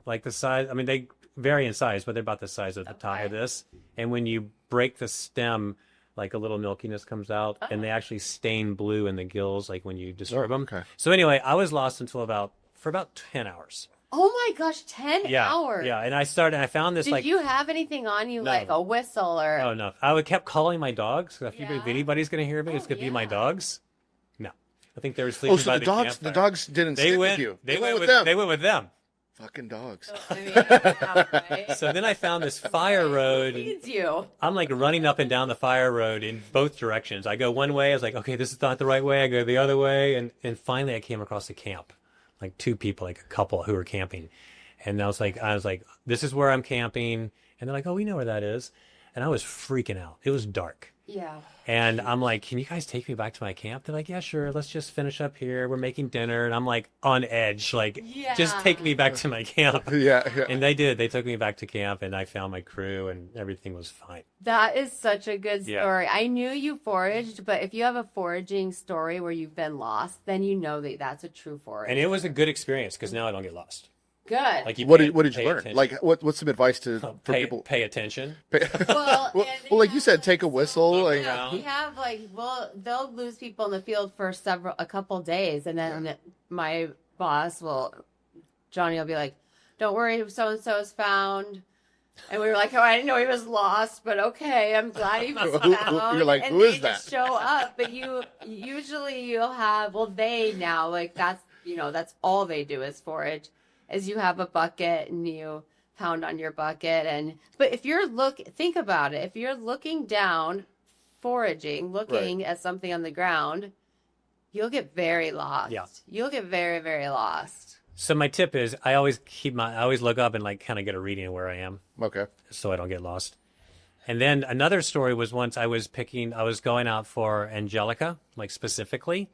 the size. I mean, they vary in size, but they're about the size of the top of this. And when you break the stem like a little milkiness comes out, and they actually stain blue in the gills, like when you disturb them. Okay. So anyway, I was lost until for about 10 hours. Oh my gosh, 10 hours. Yeah, and I found this Did you have anything on you, like a whistle or? Oh, no. I kept calling my dogs. If anybody's going to hear me, it's going to be my dogs. No. I think they were sleeping by the campfire. The dogs didn't stick with you. They went with them. They went with them. Fucking dogs. So then I found this fire road. Feeds you. I'm like running up and down the fire road in both directions. I go one way. I was like, okay, this is not the right way. I go the other way. And finally I came across a camp, like two people, like a couple who were camping. And I was like, this is where I'm camping. And they're like, oh, we know where that is. And I was freaking out. It was dark. Yeah. And I'm like, can you guys take me back to my camp? They're like, yeah, sure. Let's just finish up here. We're making dinner. And I'm like on edge, like, just take me back to my camp. Yeah. And they did. They took me back to camp and I found my crew and everything was fine. That is such a good story. Yeah. I knew you foraged, but if you have a foraging story where you've been lost, then you know that that's a true forage. And it was a good experience because now I don't get lost. Good. Like what did you learn? Attention. Like what's some advice for people? Pay attention. Well, like you said, take a whistle. Like we have they'll lose people in the field for a couple days, and then my boss Johnny will be like, "Don't worry, so and so is found." And we were like, "Oh, I didn't know he was lost, but okay, I'm glad he was found." You're like, and who is they that? just show up, but you'll have they now that's all they do is forage. Is you have a bucket and you pound on your bucket but if you're think about it, if you're looking down, foraging, looking at something on the ground, you'll get very lost. Yeah. You'll get very, very lost. So my tip is I always look up and like kind of get a reading of where I am. Okay. So I don't get lost. And then another story was once I was going out for Angelica, like specifically,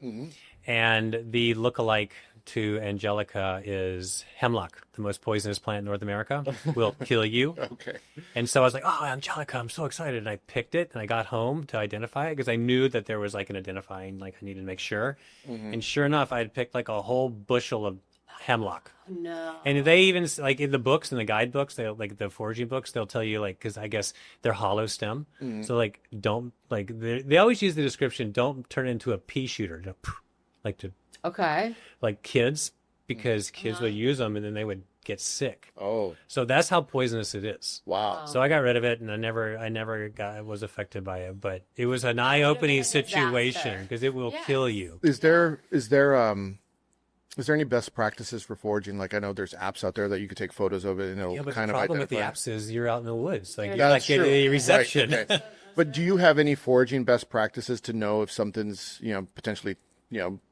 and the lookalike to Angelica is hemlock, the most poisonous plant in North America, will kill you. Okay. And so I was like, oh, Angelica, I'm so excited. And I picked it and I got home to identify it because I knew that there was like an identifying, like I needed to make sure. And sure enough, I had picked like a whole bushel of hemlock. No. And they even, like in the books, in the guidebooks, they like the foraging books, they'll tell you like, because I guess they're hollow stem. So like, don't, like, they always use the description, don't turn it into a pea shooter. Okay. Like kids, because kids would use them and then they would get sick. Oh. So that's how poisonous it is. Wow. So I got rid of it and I never was affected by it, but it was an eye-opening situation because it will kill you. Is there any best practices for foraging? Like I know there's apps out there that you could take photos of it and it'll but kind the of problem identify. with the apps is you're out in the woods. Like you're That's not getting true. any reception. Right, okay. But do you have any foraging best practices to know if something's, potentially,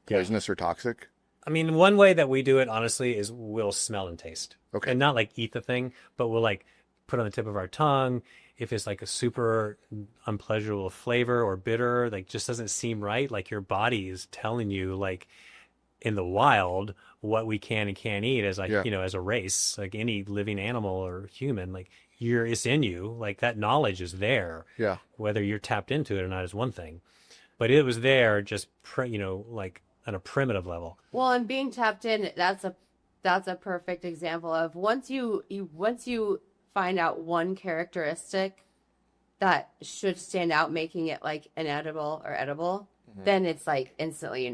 poisonous or toxic? I mean, one way that we do it, honestly, is we'll smell and taste. Okay. And not like eat the thing, but we'll like put on the tip of our tongue. If it's like a super unpleasurable flavor or bitter, like just doesn't seem right, like your body is telling you, like in the wild, what we can and can't eat as like, as a race, like any living animal or human, like it's in you, like that knowledge is there. Yeah. Whether you're tapped into it or not is one thing. But it was there just, like on a primitive level. Well, and being tapped in, that's a perfect example of once you find out one characteristic that should stand out, making it like inedible or edible, then it's like instantly,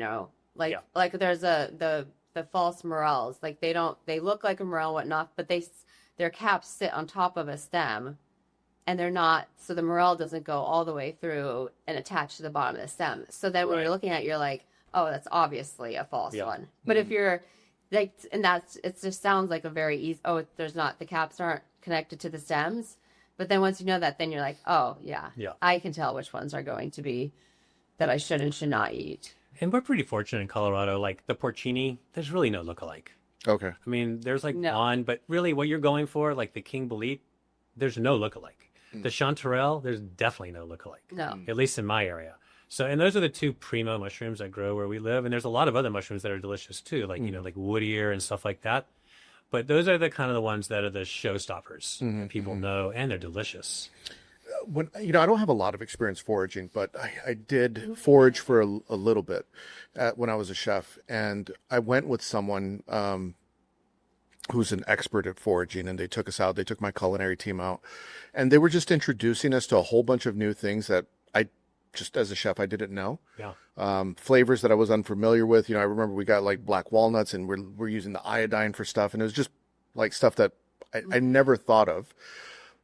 like there's the false morels, like they look like a morel, whatnot, but their caps sit on top of a stem. And they're not, so the morel doesn't go all the way through and attach to the bottom of the stem. So then when you're looking at it, you're like, oh, that's obviously a false one. But if you're like, and it just sounds like a very easy, the caps aren't connected to the stems. But then once you know that, then you're like, oh, yeah, I can tell which ones are going to be that I should and should not eat. And we're pretty fortunate in Colorado. Like the porcini, there's really no lookalike. Okay. I mean, there's like one, but really what you're going for, like the King Bolete, there's no lookalike. The chanterelle, there's definitely no lookalike. No. At least in my area. So, and those are the two primo mushrooms that grow where we live. And there's a lot of other mushrooms that are delicious too, like, like wood ear and stuff like that. But those are the kind of the ones that are the showstoppers that people know, and they're delicious. When I don't have a lot of experience foraging, but I did forage for a little bit when I was a chef. And I went with someone who's an expert at foraging, and they took us out. They took my culinary team out, and they were just introducing us to a whole bunch of new things that I just as a chef, I didn't know. Yeah. Flavors that I was unfamiliar with. I remember we got like black walnuts, and we're using the iodine for stuff, and it was just like stuff that I never thought of.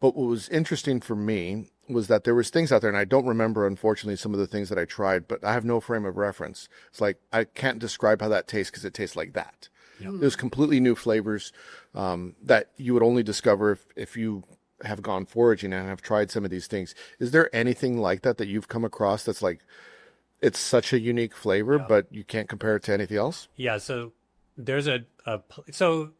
But what was interesting for me was that there was things out there, and I don't remember, unfortunately, some of the things that I tried, but I have no frame of reference. It's like, I can't describe how that tastes because it tastes like that. Yeah. There's completely new flavors that you would only discover if you have gone foraging and have tried some of these things. Is there anything like that you've come across that's like, it's such a unique flavor, but you can't compare it to anything else? Yeah. So there's so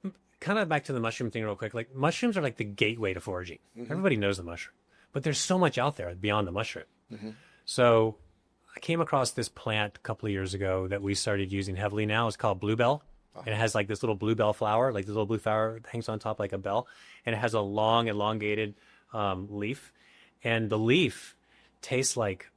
kind of back to the mushroom thing real quick. Like, mushrooms are like the gateway to foraging. Everybody knows the mushroom, but there's so much out there beyond the mushroom. So I came across this plant a couple of years ago that we started using heavily now. It's called bluebell. And it has like this little bluebell flower, like this little blue flower that hangs on top like a bell. And it has a long, elongated leaf. And the leaf tastes like,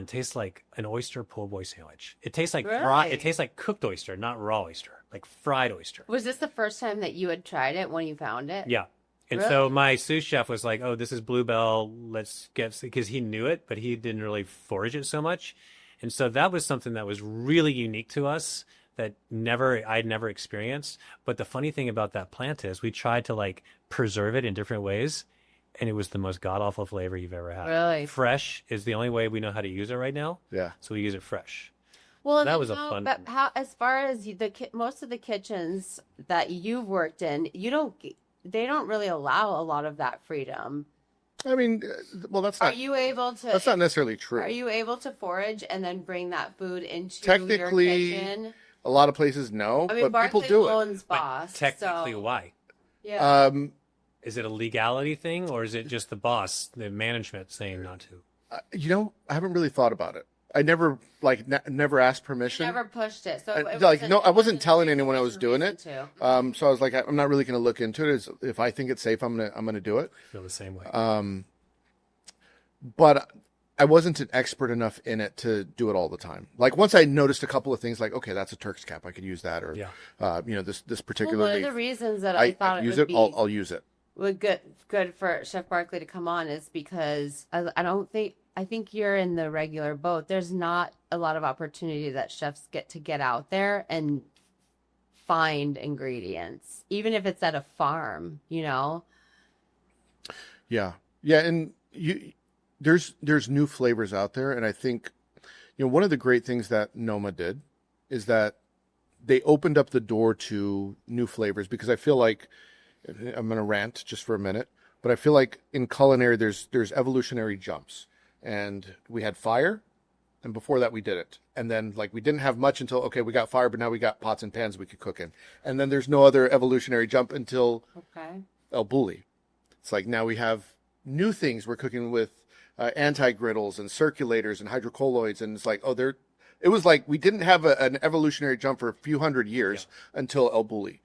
tastes like an oyster po' boy sandwich. It tastes like it tastes like cooked oyster, not raw oyster, like fried oyster. Was this the first time that you had tried it when you found it? Yeah. And so my sous chef was like, oh, this is bluebell. Let's get, because he knew it, but he didn't really forage it so much. And so that was something that was really unique to us that I'd never experienced. But the funny thing about that plant is we tried to like preserve it in different ways, and it was the most god-awful flavor you've ever had. Really? Fresh is the only way we know how to use it right now. Yeah. So we use it fresh. Well, that was a fun. But how, as far as most of the kitchens that you've worked in, they don't really allow a lot of that freedom. I mean, well, that's not. Are you able to? That's not necessarily true. Are you able to forage and then bring that food into technically, your kitchen? A lot of places no, I mean, but people Barclay do owns it. Bosq, Technically, so, why? Yeah. Is it a legality thing, or is it just the boss, the management saying not to? I haven't really thought about it. I never never asked permission. You never pushed it. So I wasn't telling anyone I was doing it. So I was like, I'm not really going to look into it. If I think it's safe, I'm gonna do it. I feel the same way. But I wasn't an expert enough in it to do it all the time. Like, once I noticed a couple of things, like, okay, that's a Turk's cap, I could use that, or this particular. Well, one of the reasons that I thought use it, I'll use it. Good for Chef Barclay to come on is because I think you're in the regular boat. There's not a lot of opportunity that chefs get out there and find ingredients, even if it's at a farm, Yeah. And there's new flavors out there. And I think, one of the great things that Noma did is that they opened up the door to new flavors, because I feel like, I'm going to rant just for a minute, but I feel like in culinary, there's evolutionary jumps. And we had fire, and before that we did it. And then, like, we didn't have much until, okay, we got fire, but now we got pots and pans we could cook in. And then there's no other evolutionary jump until El Bulli. It's like, now we have new things we're cooking with, anti-griddles and circulators and hydrocolloids. And it's like, it was like we didn't have an evolutionary jump for a few hundred years until El Bulli.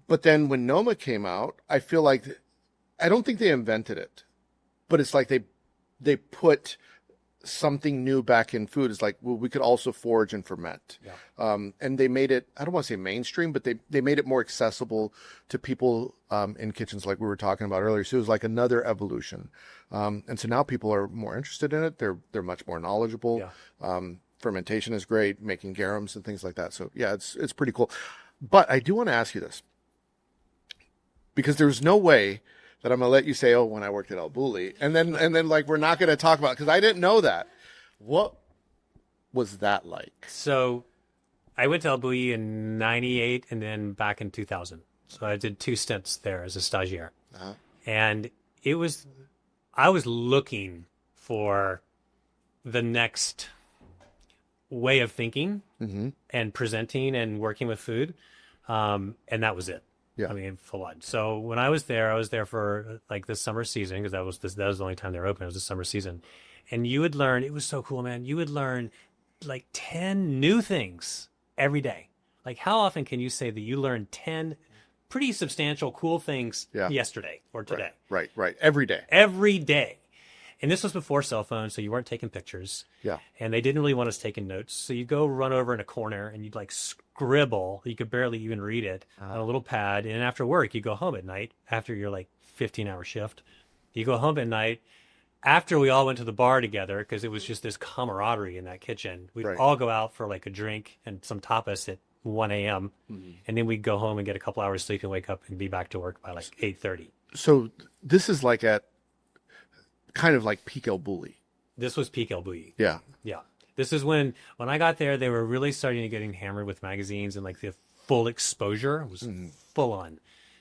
But then when Noma came out, I feel like, I don't think they invented it, but it's like they put something new back in food. It's like, well, we could also forage and ferment. Yeah. And they made it, I don't want to say mainstream, but they made it more accessible to people in kitchens, like we were talking about earlier. So it was like another evolution. And so now people are more interested in it. They're much more knowledgeable. Yeah. Fermentation is great, making garums and things like that. So yeah, it's pretty cool. But I do want to ask you this, because there's no way that I'm going to let you say, oh, when I worked at El Bulli, and then like, we're not going to talk about, because I didn't know that. What was that like? So I went to El Bulli in 98 and then back in 2000. So I did 2 stints there as a stagiaire. Uh-huh. And I was looking for the next way of thinking and presenting and working with food. And that was it. Yeah. I mean, full on. So when I was there for like the summer season, because that was the only time they were open. It was the summer season. And you would learn, it was so cool, man. You would learn like 10 new things every day. Like, how often can you say that you learned 10 pretty substantial, cool things yesterday or today? Right. Every day. Every day. And this was before cell phones, so you weren't taking pictures. Yeah. And they didn't really want us taking notes. So you'd go run over in a corner and you'd like scribble. You could barely even read it on a little pad. And after work, you go home at night after your like 15-hour shift. You go home at night, after we all went to the bar together, because it was just this camaraderie in that kitchen, we'd all go out for like a drink and some tapas at 1 a.m. And then we'd go home and get a couple hours sleep and wake up and be back to work by like 8:30. So this is like at kind of like peak El Bulli. This was peak El Bulli. Yeah. Yeah. This is when I got there, they were really starting to getting hammered with magazines, and like the full exposure was full on.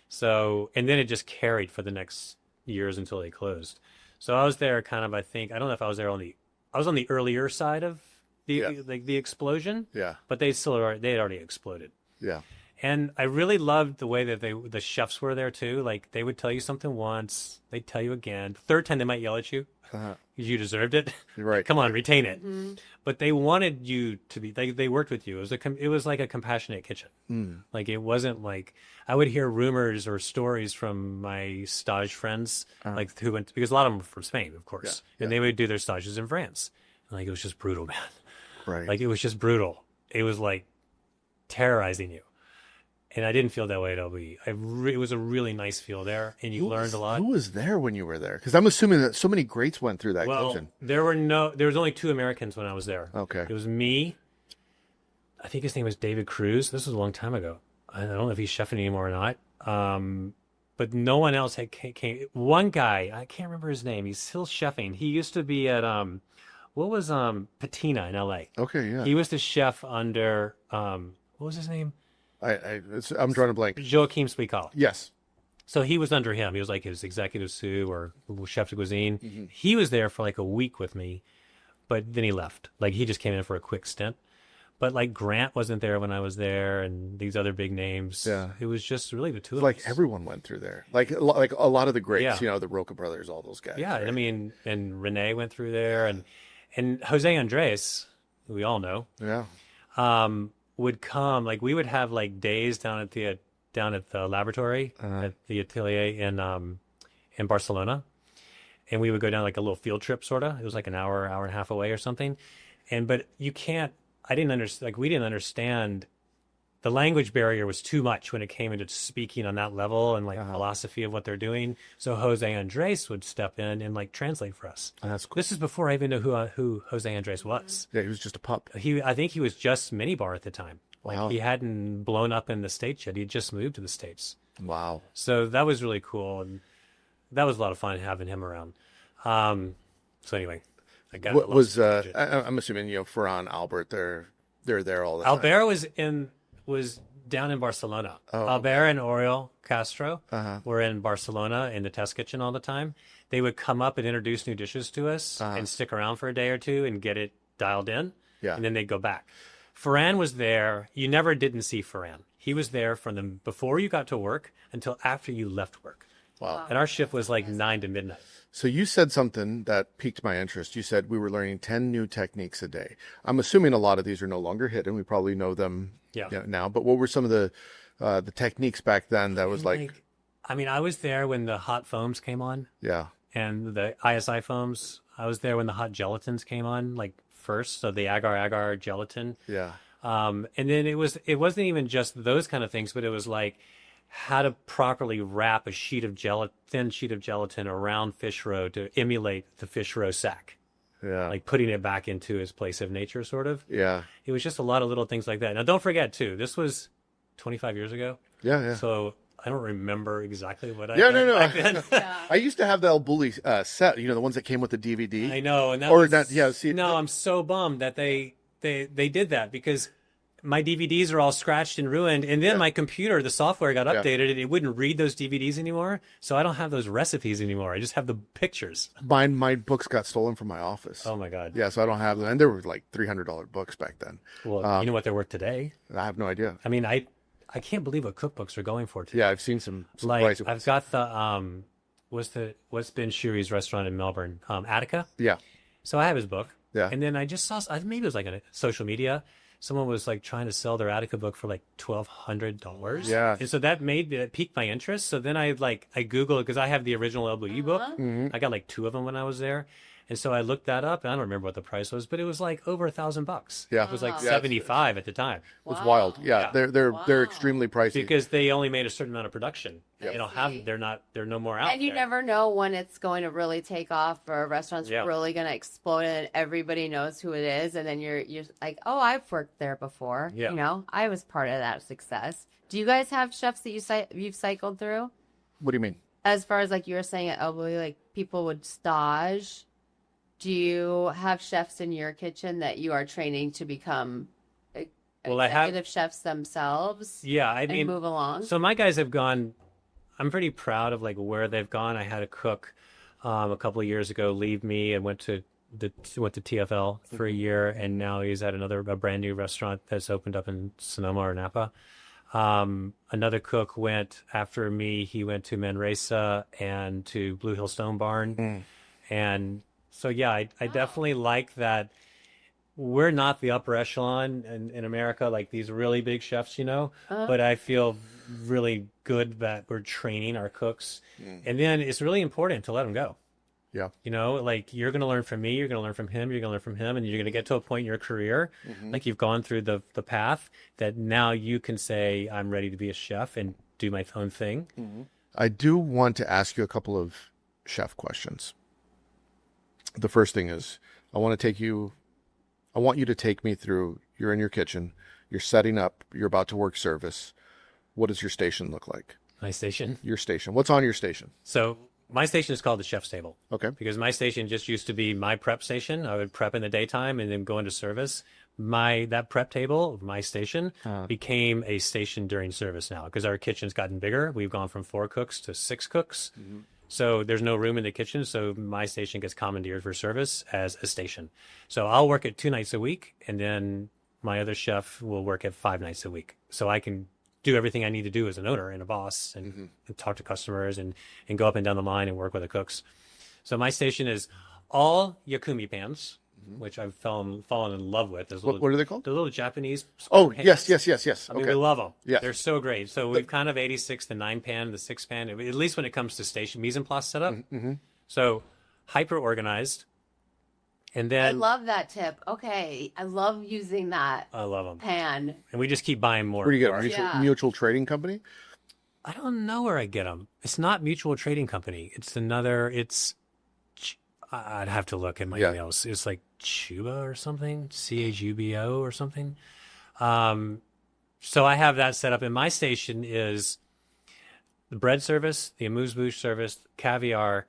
So, and then it just carried for the next years until they closed. So I was there kind of, I don't know if I was there I was on the earlier side of the explosion. Yeah. But they had already exploded. Yeah. And I really loved the way that the chefs were there too. Like they would tell you something once, they'd tell you again. Third time they might yell at you because you deserved it. Right. Come on, retain it. But they wanted you to be. They worked with you. It was like a compassionate kitchen. Like it wasn't like I would hear rumors or stories from my stage friends, like who went, because a lot of them were from Spain, of course, and they would do their stages in France. And like it was just brutal, man. Right. Like it was just brutal. It was like terrorizing you. And I didn't feel that way at LB. It was a really nice feel there, and you learned a lot. Who was there when you were there? Because I'm assuming that so many greats went through that kitchen. There was only 2 Americans when I was there. Okay. It was me. I think his name was David Cruz. This was a long time ago. I don't know if he's chefing anymore or not. But no one else came. One guy, I can't remember his name. He's still chefing. He used to be at Patina in LA. Okay, yeah. He was the chef under what was his name? I'm drawing a blank. Joachim Spicala. Yes. So he was under him. He was like his executive sous or chef de cuisine. He was there for like a week with me, but then he left. Like he just came in for a quick stint. But like Grant wasn't there when I was there, and these other big names. Yeah. It was just really the two of us. Like everyone went through there. Like a lot of the greats, the Roca brothers, all those guys. Yeah, right? I mean, and Renee went through there, and Jose Andres, who we all know. Yeah. Would come, like we would have like days down at the laboratory at the atelier in Barcelona, and we would go down like a little field trip sort of. It was like an hour and a half away or something, but you can't. We didn't understand. The language barrier was too much when it came into speaking on that level and like philosophy of what they're doing. So Jose Andres would step in and like translate for us. Oh, that's cool. This is before I even knew who Jose Andres was. Yeah, he was just a pup. I think he was just minibar at the time. Like Wow. he hadn't blown up in the States yet. He just moved to the States. Wow. So that was really cool, and that was a lot of fun having him around. So anyway, I got what was I'm assuming Ferran, Albert, they're there all the time. Albert was down in Barcelona. Albert and Oriol Castro were in Barcelona in the test kitchen all the time. They would come up and introduce new dishes to us and stick around for a day or two and get it dialed in. Yeah. And then they'd go back. Ferran was there. You never didn't see Ferran. He was there from before you got to work until after you left work. Wow. And our shift was like 9 to midnight. So you said something that piqued my interest. You said we were learning 10 new techniques a day. I'm assuming a lot of these are no longer hidden. We probably know them now. But what were some of the techniques back then that was like... I was there when the hot foams came on. Yeah. And the ISI foams. I was there when the hot gelatins came on, like first. So the agar gelatin. Yeah. And then it wasn't even just those kind of things, but it was like how to properly wrap a thin sheet of gelatin around fish roe to emulate the fish roe sack. Yeah. Like putting it back into its place of nature, sort of. Yeah. It was just a lot of little things like that. Now, don't forget, too, this was 25 years ago. Yeah, yeah. So I don't remember exactly what I did back then. I used to have the El Bulli set, the ones that came with the DVD. I know. And I'm so bummed that they did that, because my DVDs are all scratched and ruined, and then my computer, the software got updated, and it wouldn't read those DVDs anymore, so I don't have those recipes anymore. I just have the pictures. My books got stolen from my office. Oh, my God. Yeah, so I don't have them, and they were like $300 books back then. Well, you know what they're worth today? I have no idea. I mean, I can't believe what cookbooks are going for today. Yeah, I've seen some like, I've got the, what's Ben Shuri's restaurant in Melbourne? Attica? Yeah. So I have his book. Yeah. And then I just saw, maybe it was like on social media, someone was like trying to sell their Attica book for like $1,200. Yeah. And so that piqued my interest. So then I Googled, because I have the original El Bulli book. Mm-hmm. I got like 2 of them when I was there. And so I looked that up, and I don't remember what the price was, but it was like over $1,000. Yeah. It was like Wow. 75 at the time. It's wild. Yeah, Yeah. they're extremely pricey. Because they only made a certain amount of production. Yep. They don't have, they're no more out And you there. never know when it's going to really take off or a restaurant's Yeah. really going to explode and everybody knows who it is. And then you're like, oh, I've worked there before. Yeah. You know, I was part of that success. Do you guys have chefs that you've cycled through? What do you mean? As far as like you were saying at Bulli, like people would stage. Do you have chefs in your kitchen that you are training to become executive chefs themselves? Yeah, I mean, move along. So my guys have gone. I'm pretty proud of like where they've gone. I had a cook a couple of years ago leave me and went to TFL for a year, and now he's at a brand new restaurant that's opened up in Sonoma or Napa. Another cook went after me. He went to Manresa and to Blue Hill Stone Barn, and so yeah, I definitely like that. We're not the upper echelon in America, like these really big chefs, you know, but I feel really good that we're training our cooks. And then it's really important to let them go. Yeah. You know, like you're going to learn from me, you're going to learn from him, you're going to learn from him, and you're going to get to a point in your career, like you've gone through the path that now you can say, I'm ready to be a chef and do my own thing. I do want to ask you a couple of chef questions. The first thing is, I want you to take me through, you're in your kitchen, you're setting up, you're about to work service. What does your station look like? My station? Your station. What's on your station? So my station is called the chef's table. Okay. Because my station just used to be my prep station. I would prep in the daytime and then go into service. That prep table, my station, became a station during service now because our kitchen's gotten bigger. We've gone from 4 cooks to 6 cooks. So there's no room in the kitchen. So my station gets commandeered for service as a station. So I'll work it 2 nights a week, and then my other chef will work at 5 nights a week. So I can do everything I need to do as an owner and a boss and talk to customers and go up and down the line and work with the cooks. So my station is all yakumi pans, which I've fallen in love with. What are they called? The little Japanese pans. Yes. I mean, we love them. Yeah. They're so great. So we've kind of 86 the 9 pan, the 6 pan, at least when it comes to station mise en place setup. So hyper organized. And then I love that tip. Okay. I love using that I love them. pan. And we just keep buying more. Where do you get them? Yeah. Mutual trading company? I don't know where I get them. It's not Mutual Trading Company. I'd have to look at my emails. It's like Chuba or something, CHUBO or something. So I have that set up. And my station is the bread service, the amuse-bouche service, caviar,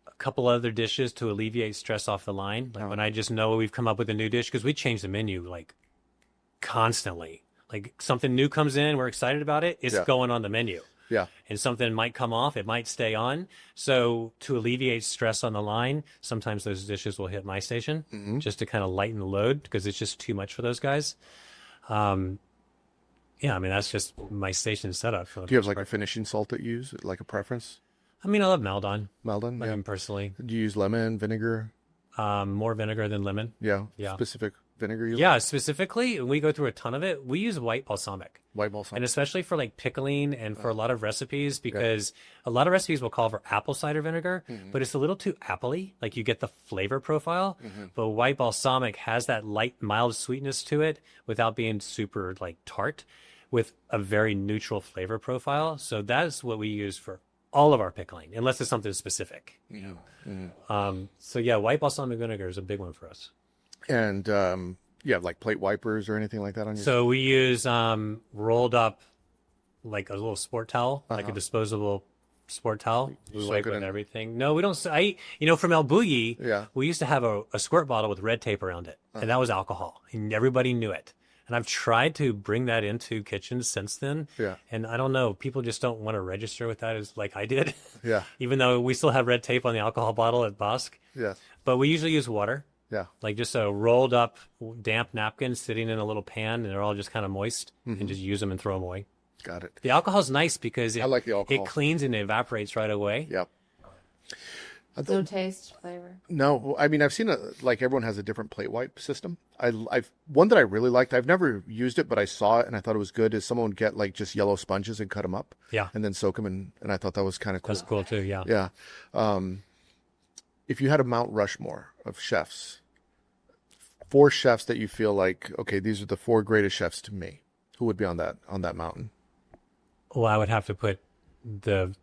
a couple other dishes to alleviate stress off the line. Like when I just know we've come up with a new dish, because we change the menu like constantly. Like something new comes in, we're excited about it, it's going on the menu. Yeah. And something might come off, it might stay on. So to alleviate stress on the line, sometimes those dishes will hit my station just to kind of lighten the load because it's just too much for those guys. Yeah, I mean, that's just my station setup. Do you have like a finishing salt that you use, like a preference? I mean, I love Maldon. Maldon, I mean, personally. Do you use lemon, vinegar? More vinegar than lemon. Yeah. Yeah. Specific vinegar you Yeah, specifically, we go through a ton of it. We use white balsamic. White balsamic. And especially for like pickling and for a lot of recipes, because a lot of recipes will call for apple cider vinegar, but it's a little too appley. Like you get the flavor profile, but white balsamic has that light, mild sweetness to it without being super like tart, with a very neutral flavor profile. So that's what we use for all of our pickling, unless it's something specific. So yeah, white balsamic vinegar is a big one for us. And you have like plate wipers or anything like that on your? So we use rolled up, like a little sport towel, like a disposable sport towel. We wipe with everything. No, we don't. From El Bulli, we used to have a squirt bottle with red tape around it, and that was alcohol, and everybody knew it. And I've tried to bring that into kitchens since then. Yeah. And I don't know, people just don't want to register with that as like I did. Yeah. Even though we still have red tape on the alcohol bottle at Bosq. Yeah. But we usually use water. Yeah. Like just a rolled up damp napkin sitting in a little pan, and they're all just kind of moist, and just use them and throw them away. Got it. The alcohol's nice because I like the alcohol. It cleans and evaporates right away. Yep. No taste, flavor. No, I mean, I've seen like everyone has a different plate wipe system. I've one that I really liked. I've never used it, but I saw it and I thought it was good. Is someone would get like just yellow sponges and cut them up, and then soak them, and I thought that was kind of cool. That's cool too. Yeah. Yeah. if you had a Mount Rushmore of chefs, 4 chefs that you feel like, okay, these are the 4 greatest chefs to me, who would be on that mountain? Well, I would have to put the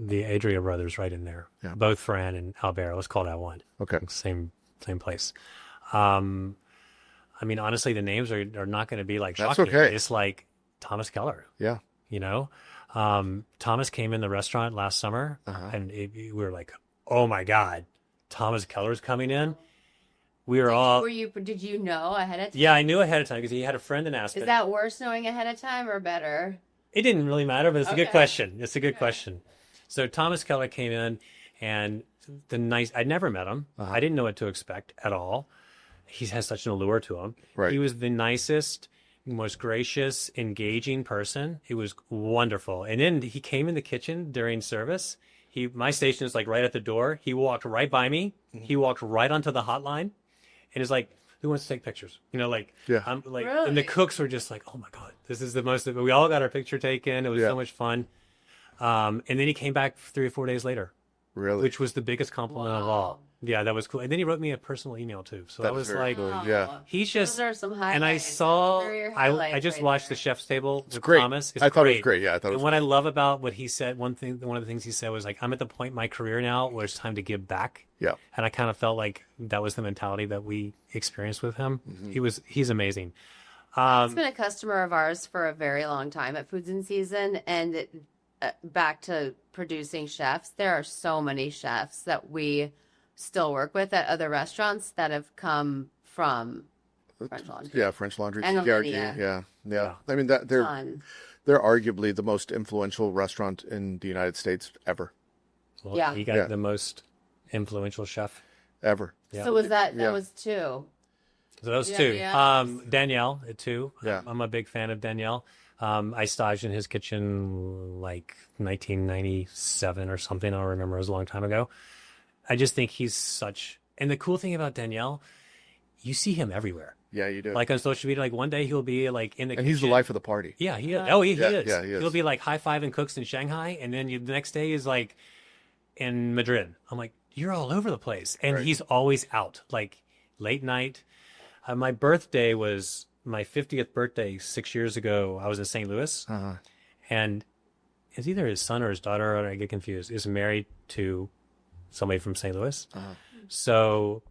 Adria brothers right in there. Yeah. Both Fran and Albert. Let's call that one. Okay. Same place. I mean, honestly, the names are not going to be like shocking. That's okay. It's like Thomas Keller. Yeah. You know, Thomas came in the restaurant last summer, and we were like, "Oh my God, Thomas Keller's coming in." We were all. Did you know ahead of time? Yeah, I knew ahead of time because he had a friend in Aspen. Is that worse knowing ahead of time or better? It didn't really matter, but it's a good question. It's a good question. So Thomas Keller came in, and I'd never met him. I didn't know what to expect at all. He has such an allure to him. Right. He was the nicest, most gracious, engaging person. It was wonderful. And then he came in the kitchen during service. My station is like right at the door. He walked right by me. He walked right onto the hotline, and is like, "Who wants to take pictures?" You know, like, yeah. I'm like, really? And the cooks were just like, "Oh my God, this is the most." We all got our picture taken. It was so much fun. And then he came back 3 or 4 days later. Really? Which was the biggest compliment of all. Yeah, that was cool. And then he wrote me a personal email too. So that was like, cool. Yeah. he's just, Those are some highlights. and I saw, I just watched the chef's table with great. Thomas. It's I thought great. it was great. Yeah, I thought it was And what I love about what he said, one of the things he said was like, I'm at the point in my career now where it's time to give back. Yeah. And I kind of felt like that was the mentality that we experienced with him. He's amazing. He's been a customer of ours for a very long time at Foods in Season, and back to producing chefs. There are so many chefs that we still work with at other restaurants that have come from French Laundry. Yeah, French Laundry. And yeah. I mean, they're arguably the most influential restaurant in the United States ever. Well, he got the most influential chef ever. Yeah. So that was 2. So those 2. Danielle, 2. Yeah. I'm a big fan of Danielle. I staged in his kitchen like 1997 or something. I don't remember. It was a long time ago. I just think he's and the cool thing about Danielle, you see him everywhere. Yeah, you do. Like on social media, like one day he'll be like in the kitchen. And he's the life of the party. Yeah, he is. Oh, he is. Yeah, he is. He'll be like high-fiving cooks in Shanghai, and then the next day is like in Madrid. I'm like, you're all over the place. And he's always out, like late night. My birthday was my 50th birthday 6 years ago. I was in St. Louis, and it's either his son or his daughter, or I get confused, is married to somebody from St. Louis. So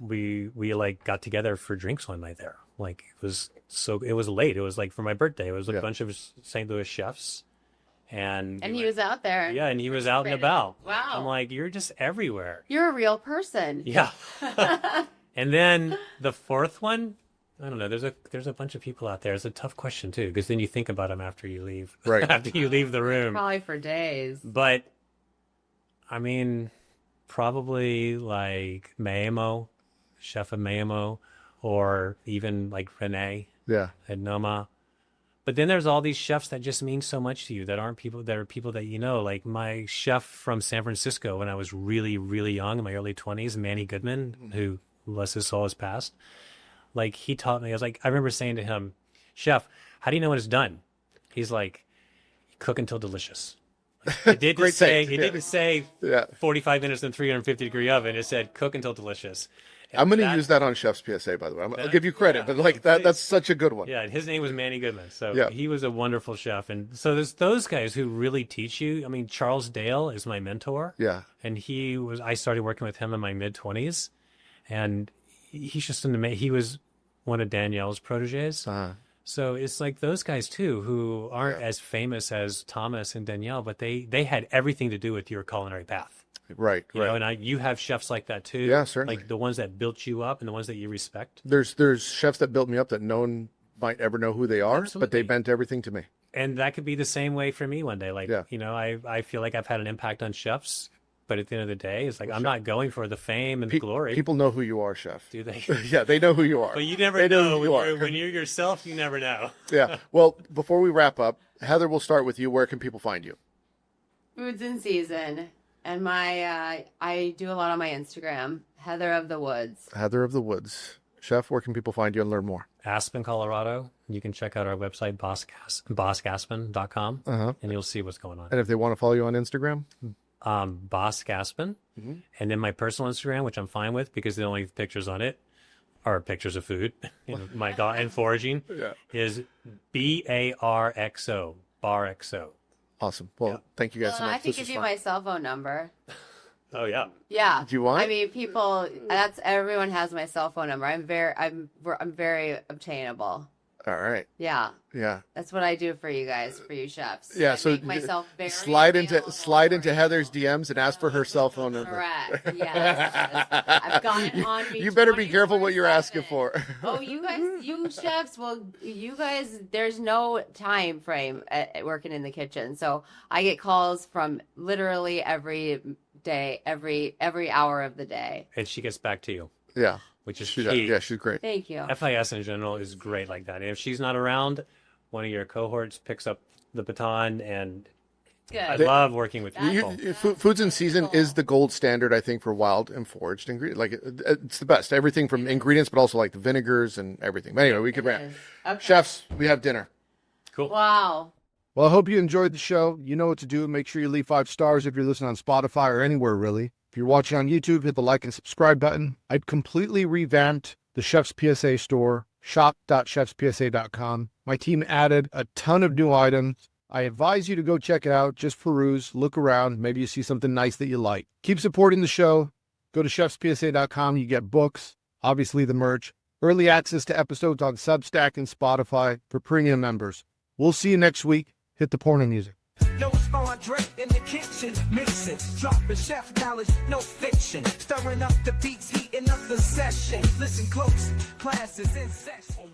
we like got together for drinks one night there. Like it was late. It was like for my birthday. It was a bunch of St. Louis chefs. And he was out there. Yeah, and he was out and about. Wow. I'm like, you're just everywhere. You're a real person. Yeah. And then the 4th one, I don't know. There's a bunch of people out there. It's a tough question too, because then you think about them after you leave. Right. After you leave the room. Probably for days. But I mean, probably like Mayamo, chef of Mayamo, or even like Renee. Yeah. At Noma. But then there's all these chefs that just mean so much to you that are people that you know. Like my chef from San Francisco when I was really, really young, in my early 20s, Manny Goodman, who, bless his soul, has passed. Like he taught me, I remember saying to him, "Chef, how do you know when it's done?" He's like, "Cook until delicious." It didn't say 45 minutes in 350-degree oven. It said cook until delicious. And I'm going to use that on Chef's PSA, by the way. I'll give you credit, but like that's such a good one. Yeah, his name was Manny Goodman. So he was a wonderful chef. And so there's those guys who really teach you. I mean, Charles Dale is my mentor. Yeah. And I started working with him in my mid-20s. And he's just he was one of Danielle's proteges. So it's like those guys too, who aren't as famous as Thomas and Danielle, but they had everything to do with your culinary path. Right. You know, and you have chefs like that too. Yeah, certainly. Like the ones that built you up and the ones that you respect. There's chefs that built me up that no one might ever know who they are, but they bent everything to me. And that could be the same way for me one day. Like, you know, I feel like I've had an impact on chefs, but at the end of the day, it's like I'm not going for the fame and the glory. People know who you are, chef. Do they? Yeah, they know who you are. But you never know when you're yourself. You never know. Yeah. Well, before we wrap up, Heather, we'll start with you. Where can people find you? Foods in Season. And I do a lot on my Instagram, Heather of the Woods. Heather of the Woods. Chef, where can people find you and learn more? Aspen, Colorado. You can check out our website, bosqaspen.com, and you'll see what's going on. And if they want to follow you on Instagram? Bosq Aspen. And then my personal Instagram, which I'm fine with because the only pictures on it are pictures of food. My God, and foraging is BARXO, BARXO. Awesome. Well, thank you guys so much. I can give you my cell phone number. Oh yeah. Yeah. Do you want? I mean, everyone has my cell phone number. I'm very obtainable. All right. Yeah. Yeah. That's what I do for you guys, for you chefs. Yeah. I So make myself very slide available into for Heather's you. DMs and ask for her cell phone number. Correct. Yes. I've got it on me. You better be careful what you're asking for. Oh, you guys, you chefs, well, you guys, there's no time frame at working in the kitchen. So I get calls from literally every day, every hour of the day. And she gets back to you. Yeah. Which is Yeah, she's great. Thank you. FIS in general is great like that. And if she's not around, one of your cohorts picks up the baton, and Good. I love working with people. Foods in Season is the gold standard, I think, for wild and foraged ingredients. Like, it's the best. Everything from ingredients, but also like the vinegars and everything. But anyway, we could rant. Okay. Chefs, we have dinner. Cool. Wow. Well, I hope you enjoyed the show. You know what to do. Make sure you leave 5 stars if you're listening on Spotify or anywhere, really. If you're watching on YouTube, hit the like and subscribe button. I've completely revamped the Chef's PSA store, shop.chefspsa.com. My team added a ton of new items. I advise you to go check it out. Just peruse, look around. Maybe you see something nice that you like. Keep supporting the show. Go to chefspsa.com. You get books, obviously the merch, early access to episodes on Substack and Spotify for premium members. We'll see you next week. Hit the porno music. No, it's André in the kitchen, mixing, dropping chef knowledge, no fiction, stirring up the beats, heating up the session. Listen close, classes in session.